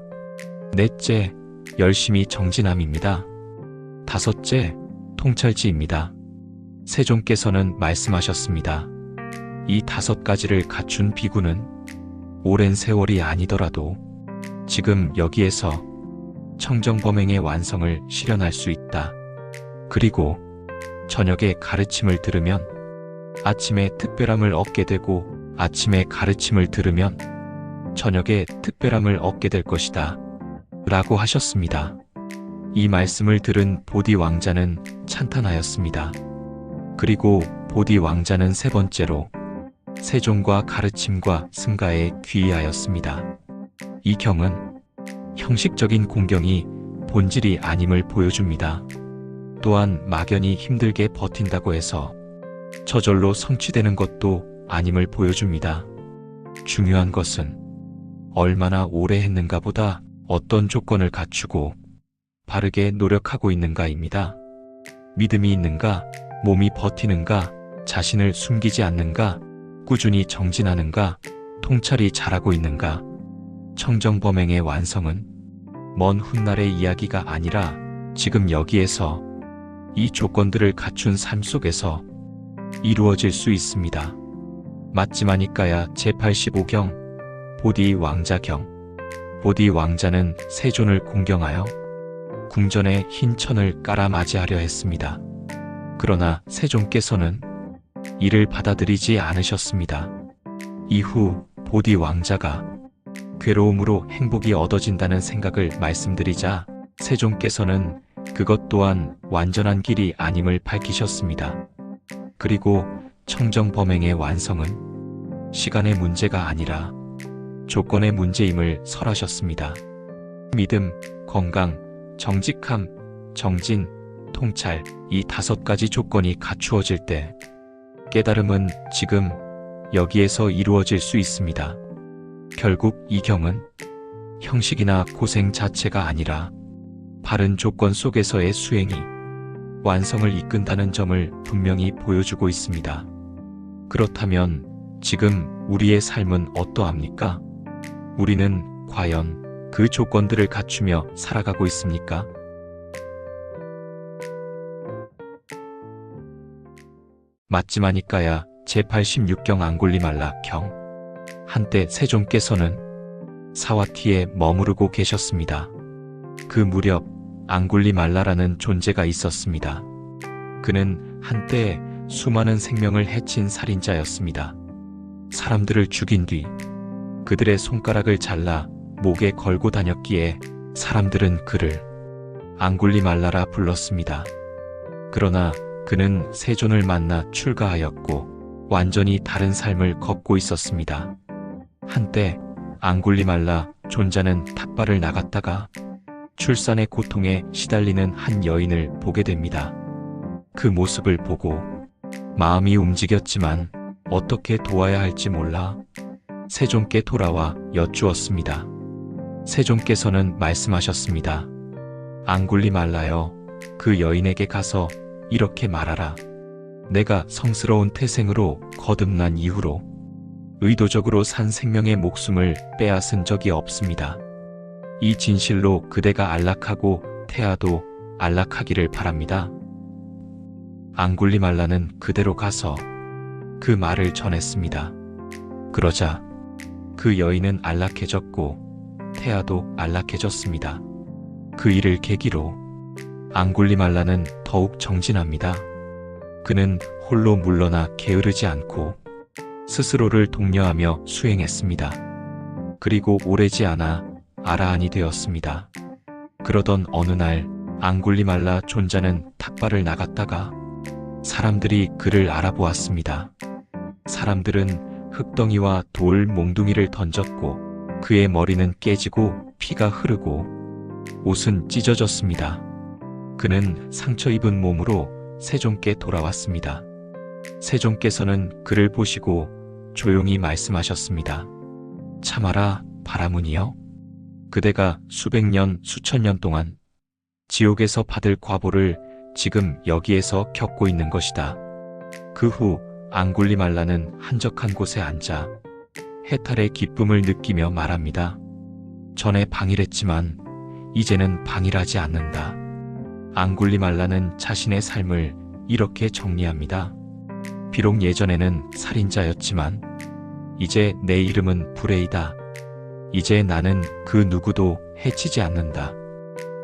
넷째, 열심히 정진함입니다. 다섯째, 통찰지입니다. 세종께서는 말씀하셨습니다. 이 5가지를 갖춘 비구는 오랜 세월이 아니더라도 지금 여기에서 청정범행의 완성을 실현할 수 있다. 그리고 저녁에 가르침을 들으면 아침에 특별함을 얻게 되고 아침에 가르침을 들으면 저녁에 특별함을 얻게 될 것이다. 라고 하셨습니다. 이 말씀을 들은 보디 왕자는 찬탄하였습니다. 그리고 보디 왕자는 3번째로 세종과 가르침과 승가에 귀의하였습니다. 이 경은 형식적인 공경이 본질이 아님을 보여줍니다. 또한 막연히 힘들게 버틴다고 해서 저절로 성취되는 것도 아님을 보여줍니다. 중요한 것은 얼마나 오래 했는가 보다 어떤 조건을 갖추고 바르게 노력하고 있는가입니다. 믿음이 있는가, 몸이 버티는가, 자신을 숨기지 않는가, 꾸준히 정진하는가, 통찰이 잘하고 있는가. 청정범행의 완성은 먼 훗날의 이야기가 아니라 지금 여기에서 이 조건들을 갖춘 삶 속에서 이루어질 수 있습니다. 맞지마니까야 제85경 보디 왕자경. 보디 왕자는 세존을 공경하여 궁전에 흰 천을 깔아 맞이하려 했습니다. 그러나 세종께서는 이를 받아들이지 않으셨습니다. 이후 보디 왕자가 괴로움으로 행복이 얻어진다는 생각을 말씀드리자 세종께서는 그것 또한 완전한 길이 아님을 밝히셨습니다. 그리고 청정범행의 완성은 시간의 문제가 아니라 조건의 문제임을 설하셨습니다. 믿음, 건강, 정직함, 정진, 통찰, 이 5가지 조건이 갖추어질 때 깨달음은 지금 여기에서 이루어질 수 있습니다. 결국 이 경은 형식이나 고생 자체가 아니라 바른 조건 속에서의 수행이 완성을 이끈다는 점을 분명히 보여주고 있습니다. 그렇다면 지금 우리의 삶은 어떠합니까? 우리는 과연 그 조건들을 갖추며 살아가고 있습니까? 맞지마니까야 제86경 앙굴리말라 경. 한때 세종께서는 사와티에 머무르고 계셨습니다. 그 무렵 앙굴리말라라는 존재가 있었습니다. 그는 한때 수많은 생명을 해친 살인자였습니다. 사람들을 죽인 뒤 그들의 손가락을 잘라 목에 걸고 다녔기에 사람들은 그를 앙굴리말라라 불렀습니다. 그러나 그는 세존을 만나 출가하였고 완전히 다른 삶을 걷고 있었습니다. 한때 앙굴리말라 존자는 탑발을 나갔다가 출산의 고통에 시달리는 한 여인을 보게 됩니다. 그 모습을 보고 마음이 움직였지만 어떻게 도와야 할지 몰라 세종께 돌아와 여쭈었습니다. 세종께서는 말씀하셨습니다. 앙굴리말라여, 그 여인에게 가서 이렇게 말하라. 내가 성스러운 태생으로 거듭난 이후로 의도적으로 산 생명의 목숨을 빼앗은 적이 없습니다. 이 진실로 그대가 안락하고 태아도 안락하기를 바랍니다. 앙굴리말라는 그대로 가서 그 말을 전했습니다. 그러자 그 여인은 안락해졌고 태아도 안락해졌습니다. 그 일을 계기로 앙굴리말라는 더욱 정진합니다. 그는 홀로 물러나 게으르지 않고 스스로를 독려하며 수행했습니다. 그리고 오래지 않아 아라한이 되었습니다. 그러던 어느 날 앙굴리말라 존자는 탁발을 나갔다가 사람들이 그를 알아보았습니다. 사람들은 흙덩이와 돌 몽둥이를 던졌고 그의 머리는 깨지고 피가 흐르고 옷은 찢어졌습니다. 그는 상처 입은 몸으로 세종께 돌아왔습니다. 세종께서는 그를 보시고 조용히 말씀하셨습니다. 참아라, 바라문이여. 그대가 수백 년, 수천 년 동안 지옥에서 받을 과보를 지금 여기에서 겪고 있는 것이다. 그 후 앙굴리말라는 한적한 곳에 앉아 해탈의 기쁨을 느끼며 말합니다. 전에 방일했지만 이제는 방일하지 않는다. 앙굴리말라는 자신의 삶을 이렇게 정리합니다. 비록 예전에는 살인자였지만 이제 내 이름은 불의이다. 이제 나는 그 누구도 해치지 않는다.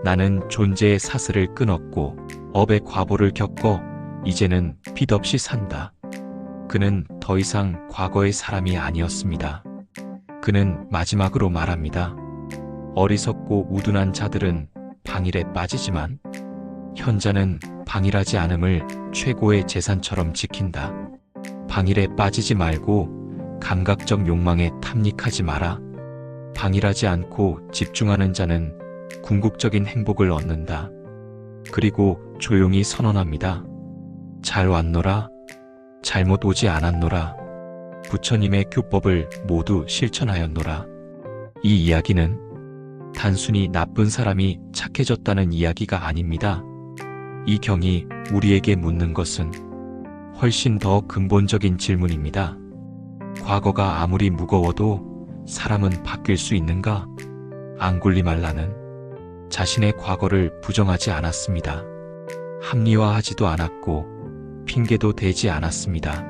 나는 존재의 사슬을 끊었고 업의 과보를 겪어 이제는 빚 없이 산다. 그는 더 이상 과거의 사람이 아니었습니다. 그는 마지막으로 말합니다. 어리석고 우둔한 자들은 방일에 빠지지만 현자는 방일하지 않음을 최고의 재산처럼 지킨다. 방일에 빠지지 말고 감각적 욕망에 탐닉하지 마라. 방일하지 않고 집중하는 자는 궁극적인 행복을 얻는다. 그리고 조용히 선언합니다. 잘 왔노라. 잘못 오지 않았노라. 부처님의 교법을 모두 실천하였노라. 이 이야기는 단순히 나쁜 사람이 착해졌다는 이야기가 아닙니다. 이 경이 우리에게 묻는 것은 훨씬 더 근본적인 질문입니다. 과거가 아무리 무거워도 사람은 바뀔 수 있는가? 앙굴리말라는 자신의 과거를 부정하지 않았습니다. 합리화하지도 않았고 핑계도 대지 않았습니다.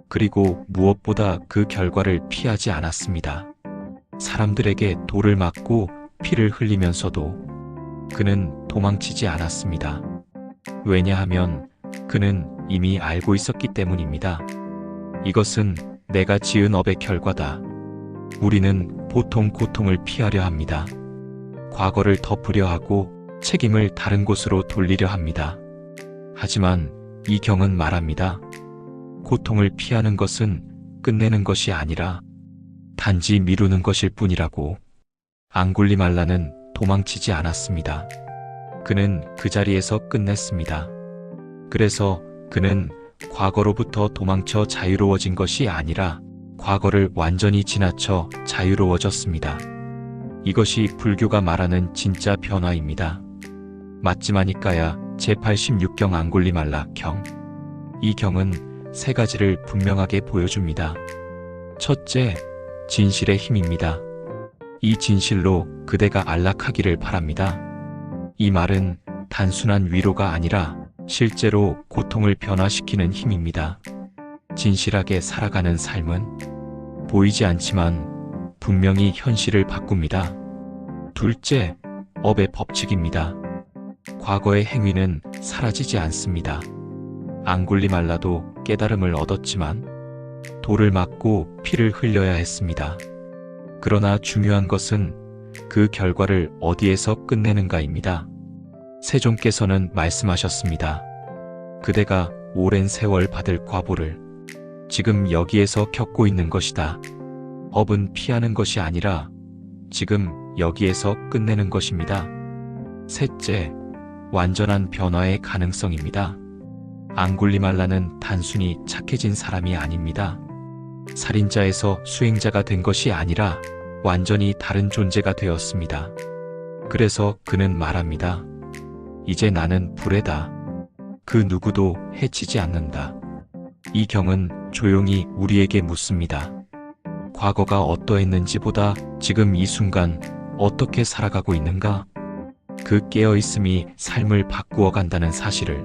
그리고 무엇보다 그 결과를 피하지 않았습니다. 사람들에게 돌을 맞고 피를 흘리면서도 그는 도망치지 않았습니다. 왜냐하면 그는 이미 알고 있었기 때문입니다. 이것은 내가 지은 업의 결과다. 우리는 보통 고통을 피하려 합니다. 과거를 덮으려 하고 책임을 다른 곳으로 돌리려 합니다. 하지만 이 경은 말합니다. 고통을 피하는 것은 끝내는 것이 아니라 단지 미루는 것일 뿐이라고. 앙굴리말라는 도망치지 않았습니다. 그는 그 자리에서 끝냈습니다. 그래서 그는 과거로부터 도망쳐 자유로워진 것이 아니라 과거를 완전히 지나쳐 자유로워졌습니다. 이것이 불교가 말하는 진짜 변화입니다. 맞지마니까야 제86경 앙굴리말라 경. 이 경은 세 가지를 분명하게 보여줍니다. 첫째, 진실의 힘입니다. 이 진실로 그대가 안락하기를 바랍니다. 이 말은 단순한 위로가 아니라 실제로 고통을 변화시키는 힘입니다. 진실하게 살아가는 삶은 보이지 않지만 분명히 현실을 바꿉니다. 둘째, 업의 법칙입니다. 과거의 행위는 사라지지 않습니다. 앙굴리말라도 깨달음을 얻었지만 돌을 맞고 피를 흘려야 했습니다. 그러나 중요한 것은 그 결과를 어디에서 끝내는가입니다. 세종께서는 말씀하셨습니다. 그대가 오랜 세월 받을 과보를 지금 여기에서 겪고 있는 것이다. 업은 피하는 것이 아니라 지금 여기에서 끝내는 것입니다. 셋째, 완전한 변화의 가능성입니다. 앙굴리말라는 단순히 착해진 사람이 아닙니다. 살인자에서 수행자가 된 것이 아니라 완전히 다른 존재가 되었습니다. 그래서 그는 말합니다. 이제 나는 불의다. 그 누구도 해치지 않는다. 이 경은 조용히 우리에게 묻습니다. 과거가 어떠했는지보다 지금 이 순간 어떻게 살아가고 있는가? 그 깨어있음이 삶을 바꾸어 간다는 사실을.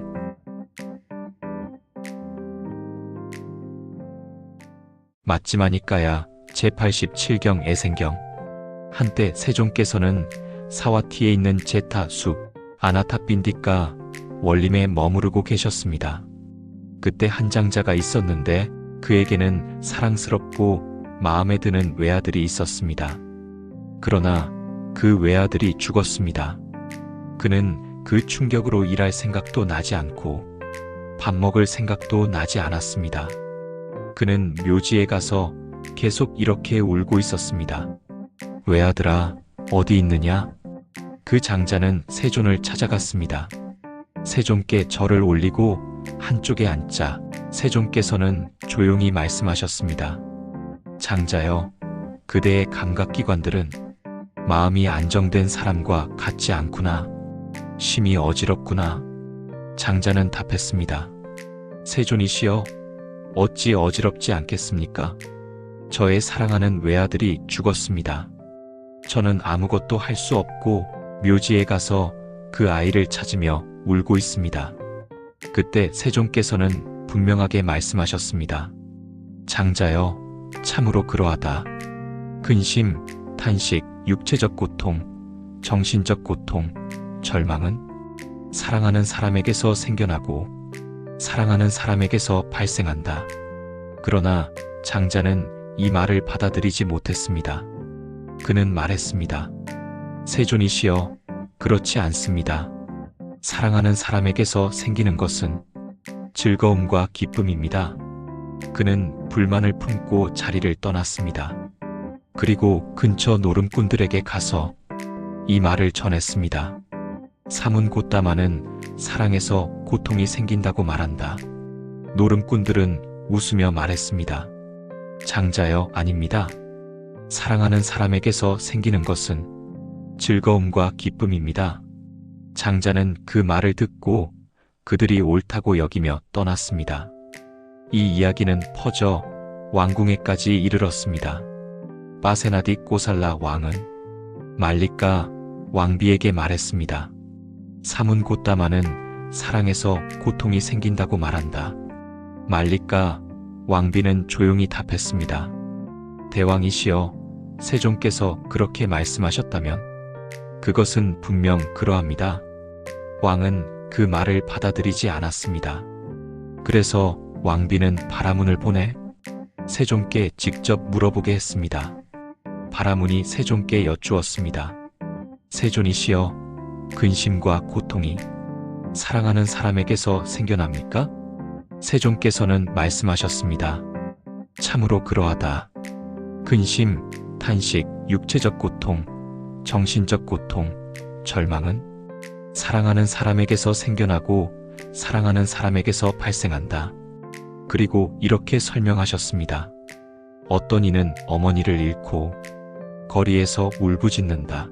맞지마니까야 제87경 애생경. 한때 세종께서는 사와티에 있는 제타 숲 아나타빈디카 원림에 머무르고 계셨습니다. 그때 한 장자가 있었는데 그에게는 사랑스럽고 마음에 드는 외아들이 있었습니다. 그러나 그 외아들이 죽었습니다. 그는 그 충격으로 일할 생각도 나지 않고 밥 먹을 생각도 나지 않았습니다. 그는 묘지에 가서 계속 이렇게 울고 있었습니다. 외아들아, 어디 있느냐? 그 장자는 세존을 찾아갔습니다. 세존께 절을 올리고 한쪽에 앉자 세존께서는 조용히 말씀하셨습니다. 장자여, 그대의 감각기관들은 마음이 안정된 사람과 같지 않구나. 심히 어지럽구나. 장자는 답했습니다. 세존이시여, 어찌 어지럽지 않겠습니까? 저의 사랑하는 외아들이 죽었습니다. 저는 아무것도 할 수 없고 묘지에 가서 그 아이를 찾으며 울고 있습니다. 그때 세존께서는 분명하게 말씀하셨습니다. 장자여, 참으로 그러하다. 근심, 탄식, 육체적 고통, 정신적 고통, 절망은 사랑하는 사람에게서 생겨나고 사랑하는 사람에게서 발생한다. 그러나 장자는 이 말을 받아들이지 못했습니다. 그는 말했습니다. 세존이시여, 그렇지 않습니다. 사랑하는 사람에게서 생기는 것은 즐거움과 기쁨입니다. 그는 불만을 품고 자리를 떠났습니다. 그리고 근처 노름꾼들에게 가서 이 말을 전했습니다. 사문고따마는 사랑에서 고통이 생긴다고 말한다. 노름꾼들은 웃으며 말했습니다. 장자여, 아닙니다. 사랑하는 사람에게서 생기는 것은 즐거움과 기쁨입니다. 장자는 그 말을 듣고 그들이 옳다고 여기며 떠났습니다. 이 이야기는 퍼져 왕궁에까지 이르렀습니다. 빠세나디 꼬살라 왕은 말리까 왕비에게 말했습니다. 사문고따마는 사랑에서 고통이 생긴다고 말한다. 말리까 왕비는 조용히 답했습니다. 대왕이시여, 세존께서 그렇게 말씀하셨다면 그것은 분명 그러합니다. 왕은 그 말을 받아들이지 않았습니다. 그래서 왕비는 바라문을 보내 세존께 직접 물어보게 했습니다. 바라문이 세존께 여쭈었습니다. 세존이시여, 근심과 고통이 사랑하는 사람에게서 생겨납니까? 세존께서는 말씀하셨습니다. 참으로 그러하다. 근심, 탄식, 육체적 고통, 정신적 고통, 절망은 사랑하는 사람에게서 생겨나고 사랑하는 사람에게서 발생한다. 그리고 이렇게 설명하셨습니다. 어떤 이는 어머니를 잃고 거리에서 울부짖는다.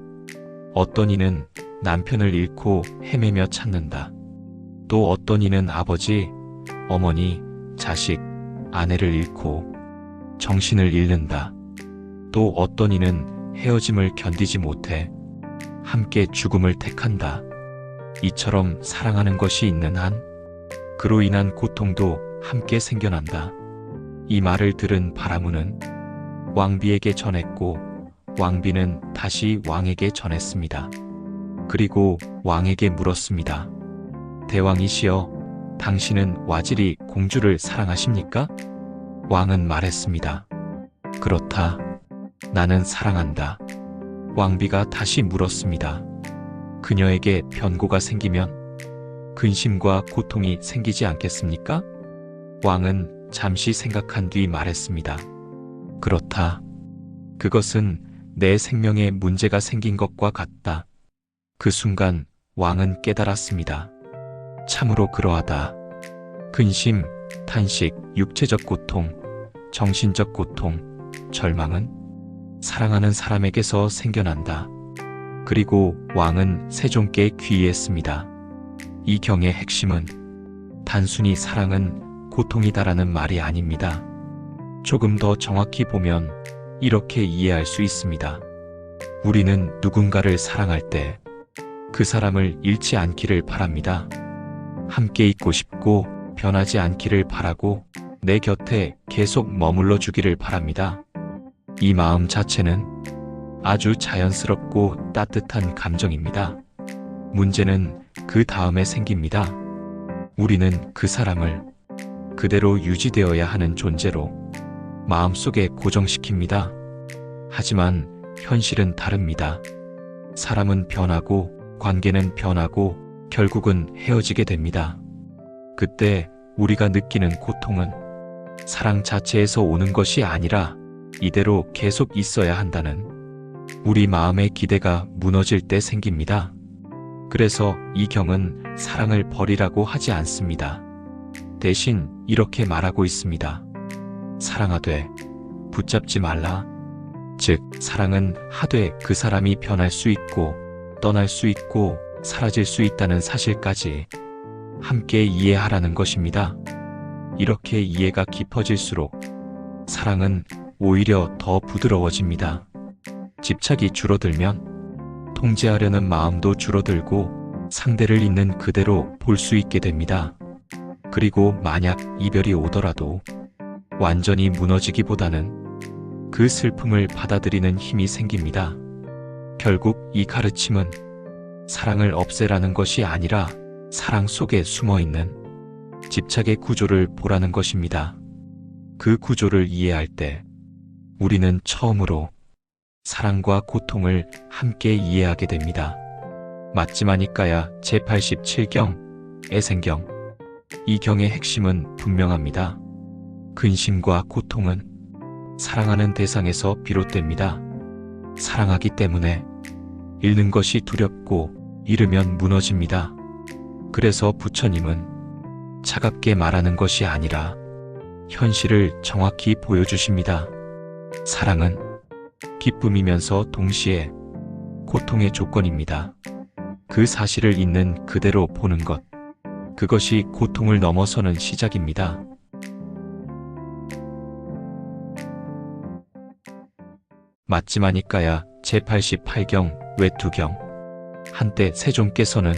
어떤 이는 남편을 잃고 헤매며 찾는다. 또 어떤 이는 아버지, 어머니, 자식, 아내를 잃고 정신을 잃는다. 또 어떤 이는 헤어짐을 견디지 못해 함께 죽음을 택한다. 이처럼 사랑하는 것이 있는 한 그로 인한 고통도 함께 생겨난다. 이 말을 들은 바라문은 왕비에게 전했고 왕비는 다시 왕에게 전했습니다. 그리고 왕에게 물었습니다. 대왕이시여, 당신은 와지리 공주를 사랑하십니까? 왕은 말했습니다. 그렇다. 나는 사랑한다. 왕비가 다시 물었습니다. 그녀에게 변고가 생기면 근심과 고통이 생기지 않겠습니까? 왕은 잠시 생각한 뒤 말했습니다. 그렇다. 그것은 내 생명에 문제가 생긴 것과 같다. 그 순간 왕은 깨달았습니다. 참으로 그러하다. 근심, 탄식, 육체적 고통, 정신적 고통, 절망은 사랑하는 사람에게서 생겨난다. 그리고 왕은 세존께 귀의했습니다. 이 경의 핵심은 단순히 사랑은 고통이다라는 말이 아닙니다. 조금 더 정확히 보면 이렇게 이해할 수 있습니다. 우리는 누군가를 사랑할 때 그 사람을 잃지 않기를 바랍니다. 함께 있고 싶고 변하지 않기를 바라고 내 곁에 계속 머물러 주기를 바랍니다. 이 마음 자체는 아주 자연스럽고 따뜻한 감정입니다. 문제는 그 다음에 생깁니다. 우리는 그 사람을 그대로 유지되어야 하는 존재로 마음속에 고정시킵니다. 하지만 현실은 다릅니다. 사람은 변하고 관계는 변하고 결국은 헤어지게 됩니다. 그때 우리가 느끼는 고통은 사랑 자체에서 오는 것이 아니라 이대로 계속 있어야 한다는 우리 마음의 기대가 무너질 때 생깁니다. 그래서 이 경은 사랑을 버리라고 하지 않습니다. 대신 이렇게 말하고 있습니다. 사랑하되 붙잡지 말라. 즉, 사랑은 하되 그 사람이 변할 수 있고 떠날 수 있고 사라질 수 있다는 사실까지 함께 이해하라는 것입니다. 이렇게 이해가 깊어질수록 사랑은 오히려 더 부드러워집니다. 집착이 줄어들면 통제하려는 마음도 줄어들고 상대를 있는 그대로 볼 수 있게 됩니다. 그리고 만약 이별이 오더라도 완전히 무너지기보다는 그 슬픔을 받아들이는 힘이 생깁니다. 결국 이 가르침은 사랑을 없애라는 것이 아니라 사랑 속에 숨어있는 집착의 구조를 보라는 것입니다. 그 구조를 이해할 때 우리는 처음으로 사랑과 고통을 함께 이해하게 됩니다. 맞지마니까야 제87경, 애생경. 이 경의 핵심은 분명합니다. 근심과 고통은 사랑하는 대상에서 비롯됩니다. 사랑하기 때문에 잃는 것이 두렵고 잃으면 무너집니다. 그래서 부처님은 차갑게 말하는 것이 아니라 현실을 정확히 보여주십니다. 사랑은 기쁨이면서 동시에 고통의 조건입니다. 그 사실을 있는 그대로 보는 것, 그것이 고통을 넘어서는 시작입니다. 맞지마니까야 제88경, 외투경. 한때 세종께서는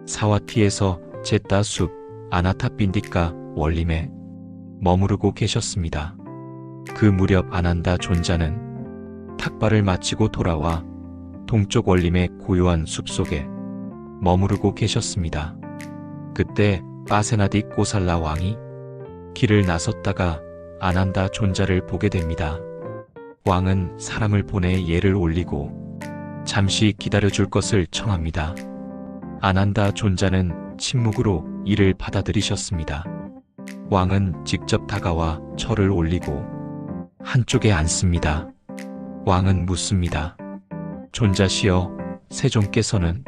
사와티에서 제따숲 아나타빈디카 원림에 머무르고 계셨습니다. 그 무렵 아난다 존자는 탁발을 마치고 돌아와 동쪽 원림의 고요한 숲속에 머무르고 계셨습니다. 그때 빠세나디 꼬살라 왕이 길을 나섰다가 아난다 존자를 보게 됩니다. 왕은 사람을 보내 예를 올리고 잠시 기다려줄 것을 청합니다. 아난다 존자는 침묵으로 이를 받아들이셨습니다. 왕은 직접 다가와 절을 올리고 한쪽에 앉습니다. 왕은 묻습니다. 존자시여, 세종께서는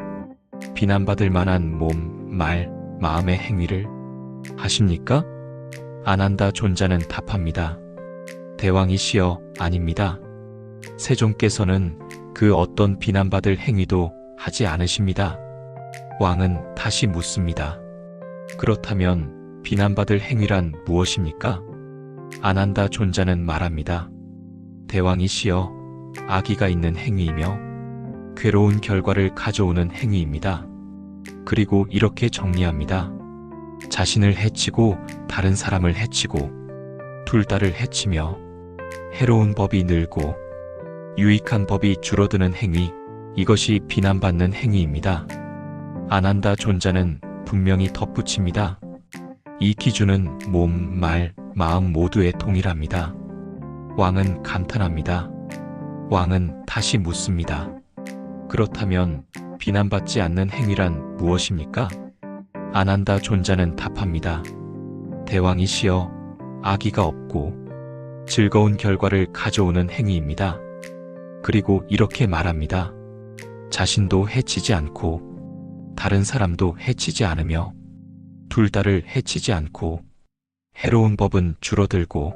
비난받을 만한 몸, 말, 마음의 행위를 하십니까? 아난다 존자는 답합니다. 대왕이시여, 아닙니다. 세종께서는 그 어떤 비난받을 행위도 하지 않으십니다. 왕은 다시 묻습니다. 그렇다면 비난받을 행위란 무엇입니까? 아난다 존자는 말합니다. 대왕이시여, 악의가 있는 행위이며 괴로운 결과를 가져오는 행위입니다. 그리고 이렇게 정리합니다. 자신을 해치고 다른 사람을 해치고 둘 다를 해치며 해로운 법이 늘고 유익한 법이 줄어드는 행위, 이것이 비난받는 행위입니다. 아난다 존자는 분명히 덧붙입니다. 이 기준은 몸, 말, 마음 모두에 동일합니다. 왕은 감탄합니다. 왕은 다시 묻습니다. 그렇다면 비난받지 않는 행위란 무엇입니까? 아난다 존자는 답합니다. 대왕이시여, 악의가 없고 즐거운 결과를 가져오는 행위입니다. 그리고 이렇게 말합니다. 자신도 해치지 않고 다른 사람도 해치지 않으며 둘 다를 해치지 않고 해로운 법은 줄어들고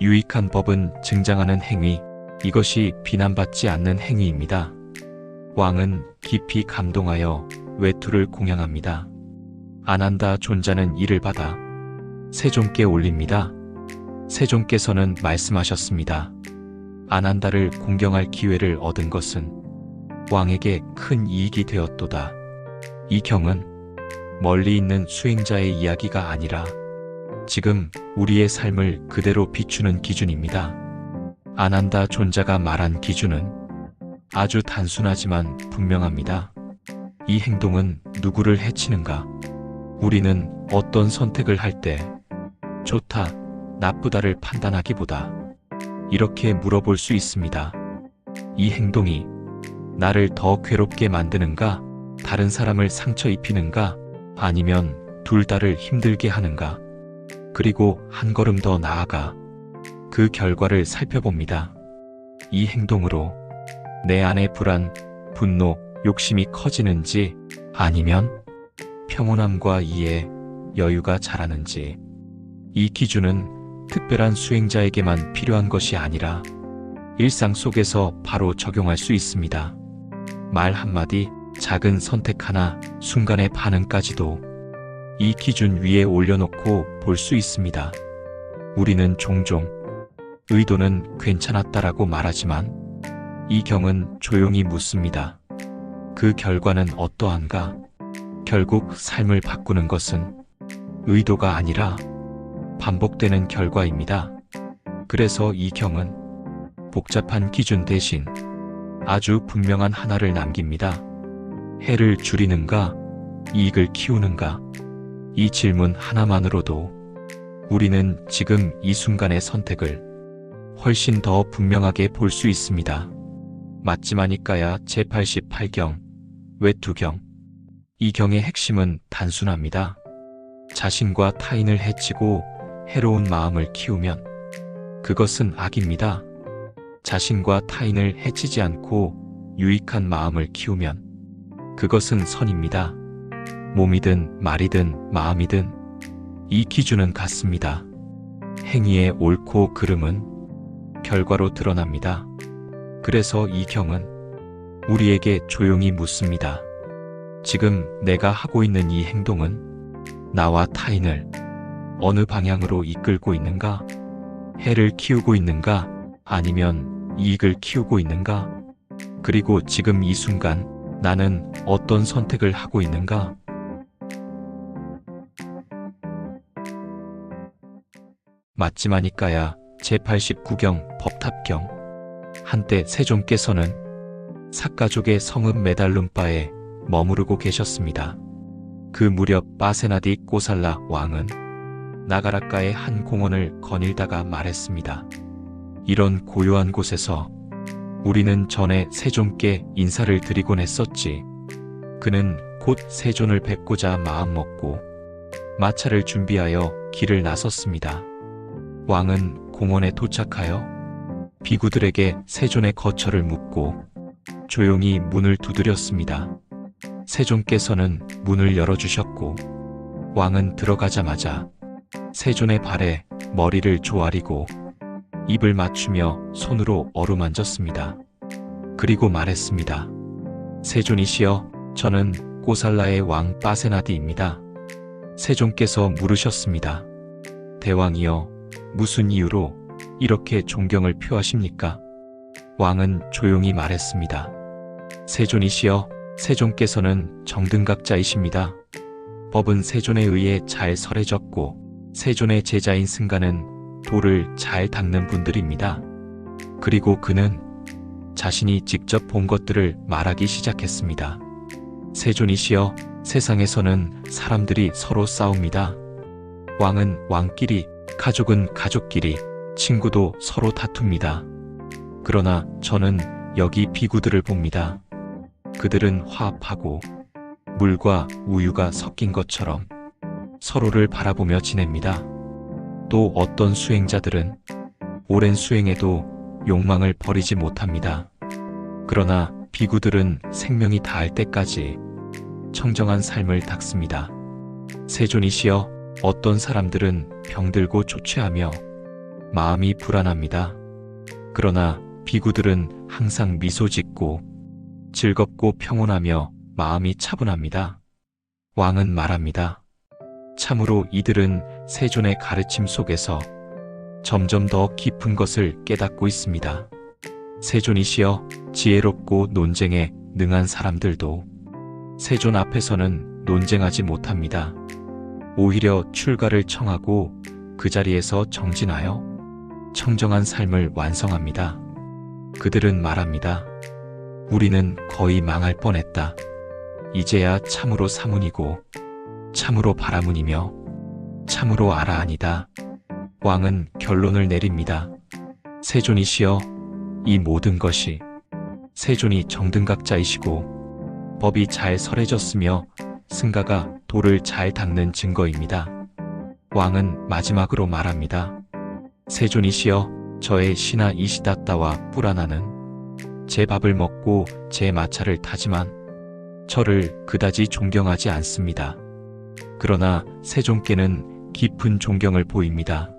유익한 법은 증장하는 행위, 이것이 비난받지 않는 행위입니다. 왕은 깊이 감동하여 외투를 공양합니다. 아난다 존자는 이를 받아 세종께 올립니다. 세종께서는 말씀하셨습니다. 아난다를 공경할 기회를 얻은 것은 왕에게 큰 이익이 되었도다. 이 경은 멀리 있는 수행자의 이야기가 아니라 지금 우리의 삶을 그대로 비추는 기준입니다. 아난다 존자가 말한 기준은 아주 단순하지만 분명합니다. 이 행동은 누구를 해치는가? 우리는 어떤 선택을 할 때 좋다, 나쁘다를 판단하기보다 이렇게 물어볼 수 있습니다. 이 행동이 나를 더 괴롭게 만드는가? 다른 사람을 상처 입히는가? 아니면 둘 다를 힘들게 하는가? 그리고 한 걸음 더 나아가 그 결과를 살펴봅니다. 이 행동으로 내 안의 불안, 분노, 욕심이 커지는지 아니면 평온함과 이해, 여유가 자라는지. 이 기준은 특별한 수행자에게만 필요한 것이 아니라 일상 속에서 바로 적용할 수 있습니다. 말 한마디, 작은 선택 하나, 순간의 반응까지도 이 기준 위에 올려놓고 볼 수 있습니다. 우리는 종종 의도는 괜찮았다라고 말하지만 이 경은 조용히 묻습니다. 그 결과는 어떠한가? 결국 삶을 바꾸는 것은 의도가 아니라 반복되는 결과입니다. 그래서 이 경은 복잡한 기준 대신 아주 분명한 하나를 남깁니다. 해를 줄이는가, 이익을 키우는가? 이 질문 하나만으로도 우리는 지금 이 순간의 선택을 훨씬 더 분명하게 볼 수 있습니다. 맞지마니까야 제88경, 외투경. 이 경의 핵심은 단순합니다. 자신과 타인을 해치고 해로운 마음을 키우면 그것은 악입니다. 자신과 타인을 해치지 않고 유익한 마음을 키우면 그것은 선입니다. 몸이든 말이든 마음이든 이 기준은 같습니다. 행위의 옳고 그름은 결과로 드러납니다. 그래서 이 경은 우리에게 조용히 묻습니다. 지금 내가 하고 있는 이 행동은 나와 타인을 어느 방향으로 이끌고 있는가? 해를 키우고 있는가? 아니면 이익을 키우고 있는가? 그리고 지금 이 순간 나는 어떤 선택을 하고 있는가? 맞지마니까야 제89경 법탑경. 한때 세종께서는 삭가족의 성읍 메달룸바에 머무르고 계셨습니다. 그 무렵 바세나디 꼬살라 왕은 나가라가의 한 공원을 거닐다가 말했습니다. 이런 고요한 곳에서 우리는 전에 세존께 인사를 드리곤 했었지. 그는 곧 세존을 뵙고자 마음먹고 마차를 준비하여 길을 나섰습니다. 왕은 공원에 도착하여 비구들에게 세존의 거처를 묻고 조용히 문을 두드렸습니다. 세존께서는 문을 열어주셨고 왕은 들어가자마자 세존의 발에 머리를 조아리고 입을 맞추며 손으로 어루만졌습니다. 그리고 말했습니다. 세존이시여, 저는 꼬살라의 왕 바세나디입니다. 세존께서 물으셨습니다. 대왕이여, 무슨 이유로 이렇게 존경을 표하십니까? 왕은 조용히 말했습니다. 세존이시여, 세존께서는 정등각자이십니다. 법은 세존에 의해 잘 설해졌고 세존의 제자인 승가는 돌을 잘 닦는 분들입니다. 그리고 그는 자신이 직접 본 것들을 말하기 시작했습니다. 세존이시여, 세상에서는 사람들이 서로 싸웁니다. 왕은 왕끼리, 가족은 가족끼리, 친구도 서로 다툽니다. 그러나 저는 여기 비구들을 봅니다. 그들은 화합하고 물과 우유가 섞인 것처럼 서로를 바라보며 지냅니다. 또 어떤 수행자들은 오랜 수행에도 욕망을 버리지 못합니다. 그러나 비구들은 생명이 닿을 때까지 청정한 삶을 닦습니다. 세존이시여, 어떤 사람들은 병들고 초췌하며 마음이 불안합니다. 그러나 비구들은 항상 미소 짓고 즐겁고 평온하며 마음이 차분합니다. 왕은 말합니다. 참으로 이들은 세존의 가르침 속에서 점점 더 깊은 것을 깨닫고 있습니다. 세존이시여, 지혜롭고 논쟁에 능한 사람들도 세존 앞에서는 논쟁하지 못합니다. 오히려 출가를 청하고 그 자리에서 정진하여 청정한 삶을 완성합니다. 그들은 말합니다. 우리는 거의 망할 뻔했다. 이제야 참으로 사문이고 참으로 바라문이며 참으로 아라한이다. 왕은 결론을 내립니다. 세존이시여, 이 모든 것이 세존이 정등각자이시고 법이 잘 설해졌으며 승가가 돌을 잘 닦는 증거입니다. 왕은 마지막으로 말합니다. 세존이시여, 저의 신하 이시다따와 뿌라나는 제 밥을 먹고 제 마차를 타지만 저를 그다지 존경하지 않습니다. 그러나 세존께는 깊은 존경을 보입니다.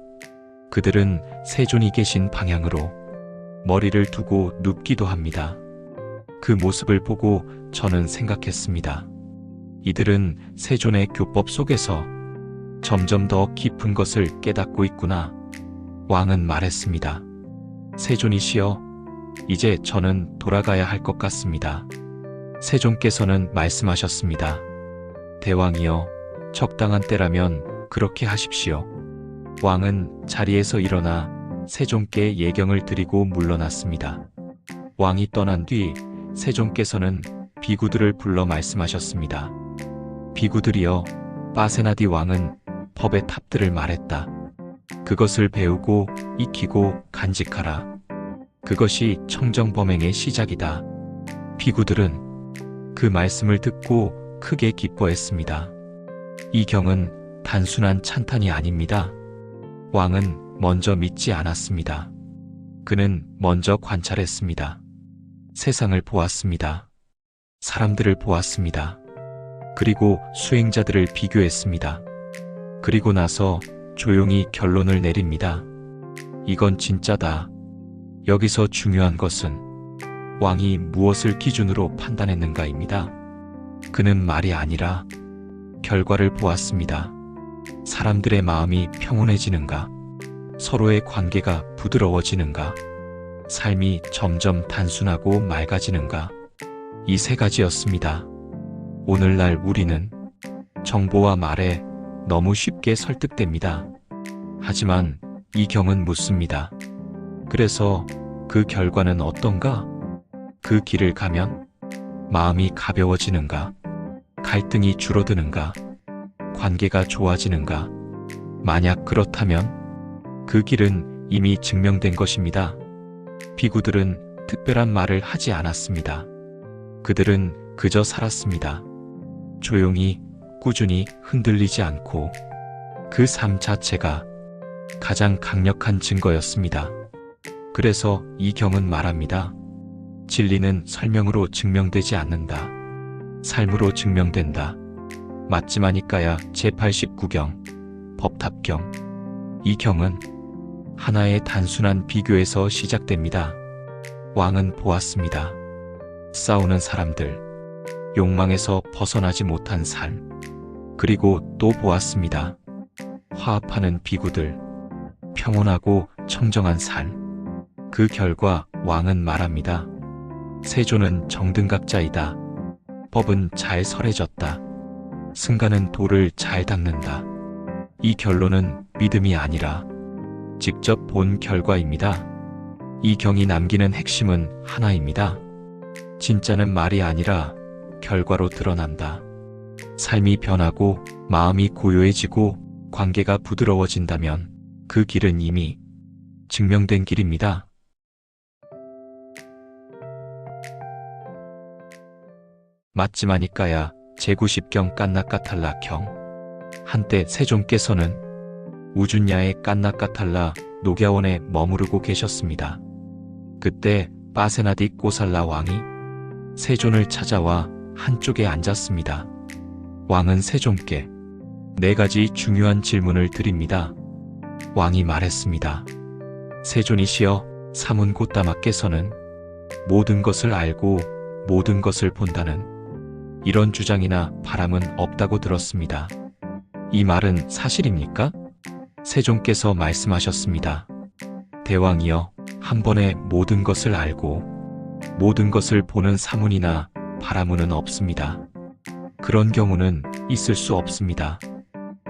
그들은 세존이 계신 방향으로 머리를 두고 눕기도 합니다. 그 모습을 보고 저는 생각했습니다. 이들은 세존의 교법 속에서 점점 더 깊은 것을 깨닫고 있구나. 왕은 말했습니다. 세존이시여, 이제 저는 돌아가야 할 것 같습니다. 세존께서는 말씀하셨습니다. 대왕이여, 적당한 때라면 그렇게 하십시오. 왕은 자리에서 일어나 세존께 예경을 드리고 물러났습니다. 왕이 떠난 뒤 세존께서는 비구들을 불러 말씀하셨습니다. 비구들이여, 빠세나디 왕은 법의 탑들을 말했다. 그것을 배우고 익히고 간직하라. 그것이 청정범행의 시작이다. 비구들은 그 말씀을 듣고 크게 기뻐했습니다. 이 경은 단순한 찬탄이 아닙니다. 왕은 먼저 믿지 않았습니다. 그는 먼저 관찰했습니다. 세상을 보았습니다. 사람들을 보았습니다. 그리고 수행자들을 비교했습니다. 그리고 나서 조용히 결론을 내립니다. 이건 진짜다. 여기서 중요한 것은 왕이 무엇을 기준으로 판단했는가입니다. 그는 말이 아니라 결과를 보았습니다. 사람들의 마음이 평온해지는가? 서로의 관계가 부드러워지는가? 삶이 점점 단순하고 맑아지는가? 이 세 가지였습니다. 오늘날 우리는 정보와 말에 너무 쉽게 설득됩니다. 하지만 이 경은 묻습니다. 그래서 그 결과는 어떤가? 그 길을 가면 마음이 가벼워지는가? 갈등이 줄어드는가? 관계가 좋아지는가? 만약 그렇다면 그 길은 이미 증명된 것입니다. 비구들은 특별한 말을 하지 않았습니다. 그들은 그저 살았습니다. 조용히, 꾸준히 흔들리지 않고 그 삶 자체가 가장 강력한 증거였습니다. 그래서 이 경은 말합니다. 진리는 설명으로 증명되지 않는다. 삶으로 증명된다. 맞지마니까야 제89경, 법탑경. 이 경은 하나의 단순한 비교에서 시작됩니다. 왕은 보았습니다. 싸우는 사람들, 욕망에서 벗어나지 못한 삶. 그리고 또 보았습니다. 화합하는 비구들, 평온하고 청정한 삶. 그 결과 왕은 말합니다. 세존은 정등각자이다. 법은 잘 설해졌다. 승가는 돌을 잘 닦는다. 이 결론은 믿음이 아니라 직접 본 결과입니다. 이 경이 남기는 핵심은 하나입니다. 진짜는 말이 아니라 결과로 드러난다. 삶이 변하고 마음이 고요해지고 관계가 부드러워진다면 그 길은 이미 증명된 길입니다. 맞지마니까야 제90경 깐나까탈라경. 한때 세존께서는 우준야의 깐나까탈라 녹야원에 머무르고 계셨습니다. 그때 빠세나디 꼬살라 왕이 세존을 찾아와 한쪽에 앉았습니다. 왕은 세존께 4가지 중요한 질문을 드립니다. 왕이 말했습니다. 세존이시여, 사문고따마께서는 모든 것을 알고 모든 것을 본다는 이런 주장이나 바람은 없다고 들었습니다. 이 말은 사실입니까? 세존께서 말씀하셨습니다. 대왕이여, 한 번에 모든 것을 알고 모든 것을 보는 사문이나 바라문은 없습니다. 그런 경우는 있을 수 없습니다.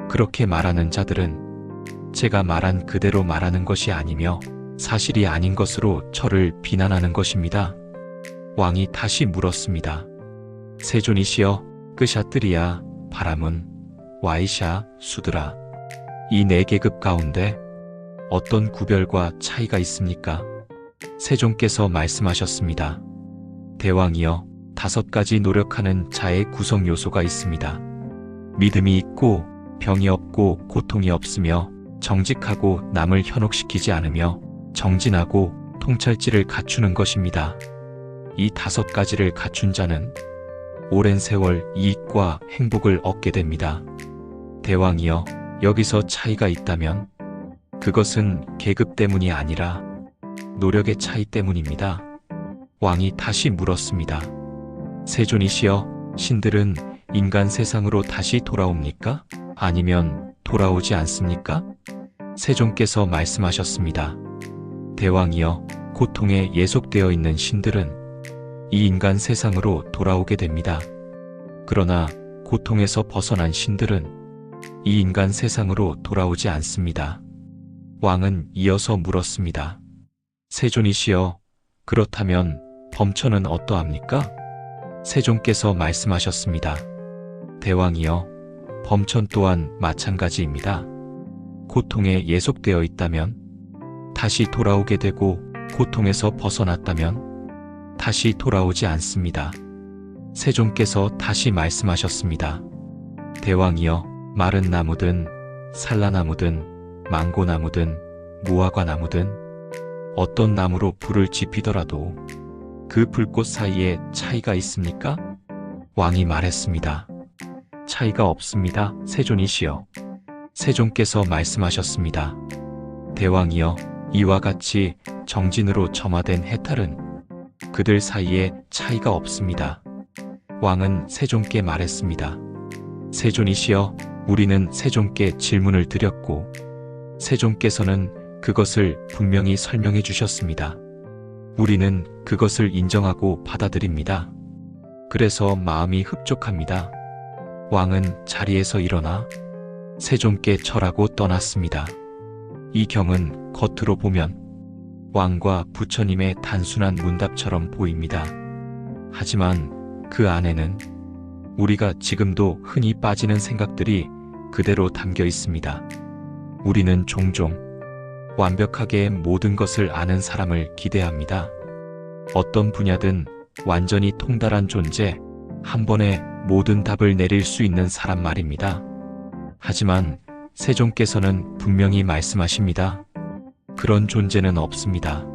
그렇게 말하는 자들은 제가 말한 그대로 말하는 것이 아니며 사실이 아닌 것으로 저를 비난하는 것입니다. 왕이 다시 물었습니다. 세존이시여, 끄샤뜨리야, 바라문, 와이샤, 수드라. 이 4계급 가운데 어떤 구별과 차이가 있습니까? 세존께서 말씀하셨습니다. 대왕이여, 5가지 노력하는 자의 구성 요소가 있습니다. 믿음이 있고 병이 없고 고통이 없으며 정직하고 남을 현혹시키지 않으며 정진하고 통찰지를 갖추는 것입니다. 이 5가지를 갖춘 자는 오랜 세월 이익과 행복을 얻게 됩니다. 대왕이여, 여기서 차이가 있다면 그것은 계급 때문이 아니라 노력의 차이 때문입니다. 왕이 다시 물었습니다. 세존이시여, 신들은 인간 세상으로 다시 돌아옵니까? 아니면 돌아오지 않습니까? 세존께서 말씀하셨습니다. 대왕이여, 고통에 예속되어 있는 신들은 이 인간 세상으로 돌아오게 됩니다. 그러나 고통에서 벗어난 신들은 이 인간 세상으로 돌아오지 않습니다. 왕은 이어서 물었습니다. 세존이시여, 그렇다면 범천은 어떠합니까? 세존께서 말씀하셨습니다. 대왕이여, 범천 또한 마찬가지입니다. 고통에 예속되어 있다면 다시 돌아오게 되고 고통에서 벗어났다면 다시 돌아오지 않습니다. 세존께서 다시 말씀하셨습니다. 대왕이여, 마른 나무든 산라나무든 망고나무든 무화과나무든 어떤 나무로 불을 지피더라도 그 불꽃 사이에 차이가 있습니까? 왕이 말했습니다. 차이가 없습니다, 세존이시여. 세존께서 말씀하셨습니다. 대왕이여, 이와 같이 정진으로 점화된 해탈은 그들 사이에 차이가 없습니다. 왕은 세존께 말했습니다. 세존이시여, 우리는 세존께 질문을 드렸고 세존께서는 그것을 분명히 설명해 주셨습니다. 우리는 그것을 인정하고 받아들입니다. 그래서 마음이 흡족합니다. 왕은 자리에서 일어나 세존께 절하고 떠났습니다. 이 경은 겉으로 보면 왕과 부처님의 단순한 문답처럼 보입니다. 하지만 그 안에는 우리가 지금도 흔히 빠지는 생각들이 그대로 담겨 있습니다. 우리는 종종 완벽하게 모든 것을 아는 사람을 기대합니다. 어떤 분야든 완전히 통달한 존재, 한 번에 모든 답을 내릴 수 있는 사람 말입니다. 하지만 세존께서는 분명히 말씀하십니다. 그런 존재는 없습니다.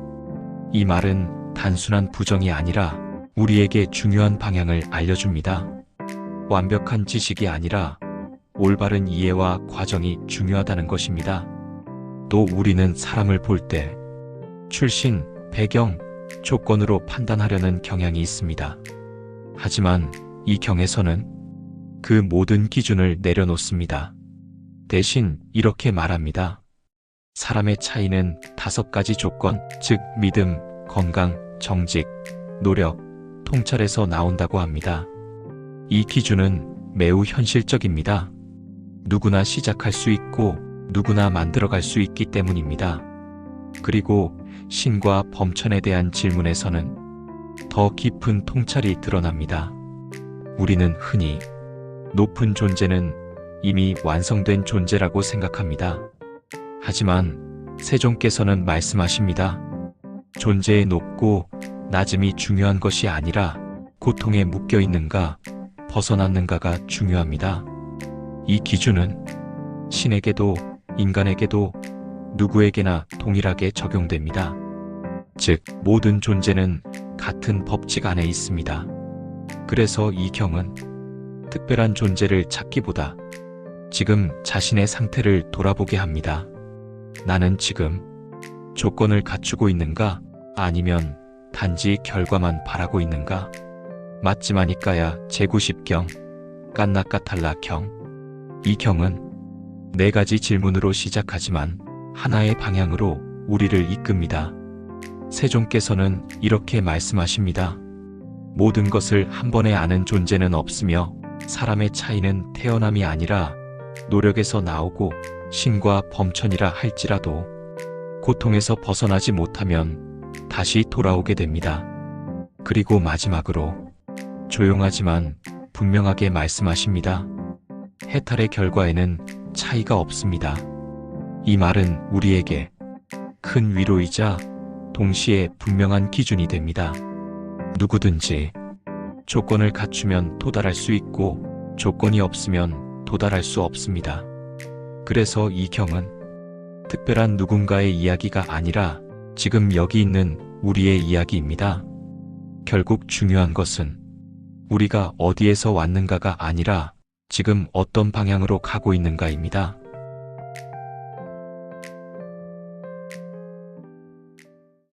이 말은 단순한 부정이 아니라 우리에게 중요한 방향을 알려줍니다. 완벽한 지식이 아니라 올바른 이해와 과정이 중요하다는 것입니다. 또 우리는 사람을 볼 때 출신, 배경, 조건으로 판단하려는 경향이 있습니다. 하지만 이 경에서는 그 모든 기준을 내려놓습니다. 대신 이렇게 말합니다. 사람의 차이는 5가지 조건, 즉 믿음, 건강, 정직, 노력, 통찰에서 나온다고 합니다. 이 기준은 매우 현실적입니다. 누구나 시작할 수 있고 누구나 만들어갈 수 있기 때문입니다. 그리고 신과 범천에 대한 질문에서는 더 깊은 통찰이 드러납니다. 우리는 흔히 높은 존재는 이미 완성된 존재라고 생각합니다. 하지만 세존께서는 말씀하십니다. 존재의 높고 낮음이 중요한 것이 아니라 고통에 묶여 있는가, 벗어났는가가 중요합니다. 이 기준은 신에게도 인간에게도 누구에게나 동일하게 적용됩니다. 즉, 모든 존재는 같은 법칙 안에 있습니다. 그래서 이 경은 특별한 존재를 찾기보다 지금 자신의 상태를 돌아보게 합니다. 나는 지금 조건을 갖추고 있는가? 아니면 단지 결과만 바라고 있는가? 맞지마니까야 제90경, 깐나까탈라경. 이 경은 4가지 질문으로 시작하지만 하나의 방향으로 우리를 이끕니다. 세존께서는 이렇게 말씀하십니다. 모든 것을 한 번에 아는 존재는 없으며 사람의 차이는 태어남이 아니라 노력에서 나오고 신과 범천이라 할지라도 고통에서 벗어나지 못하면 다시 돌아오게 됩니다. 그리고 마지막으로 조용하지만 분명하게 말씀하십니다. 해탈의 결과에는 차이가 없습니다. 이 말은 우리에게 큰 위로이자 동시에 분명한 기준이 됩니다. 누구든지 조건을 갖추면 도달할 수 있고 조건이 없으면 도달할 수 없습니다. 그래서 이 경은 특별한 누군가의 이야기가 아니라 지금 여기 있는 우리의 이야기입니다. 결국 중요한 것은 우리가 어디에서 왔는가가 아니라 지금 어떤 방향으로 가고 있는가입니다.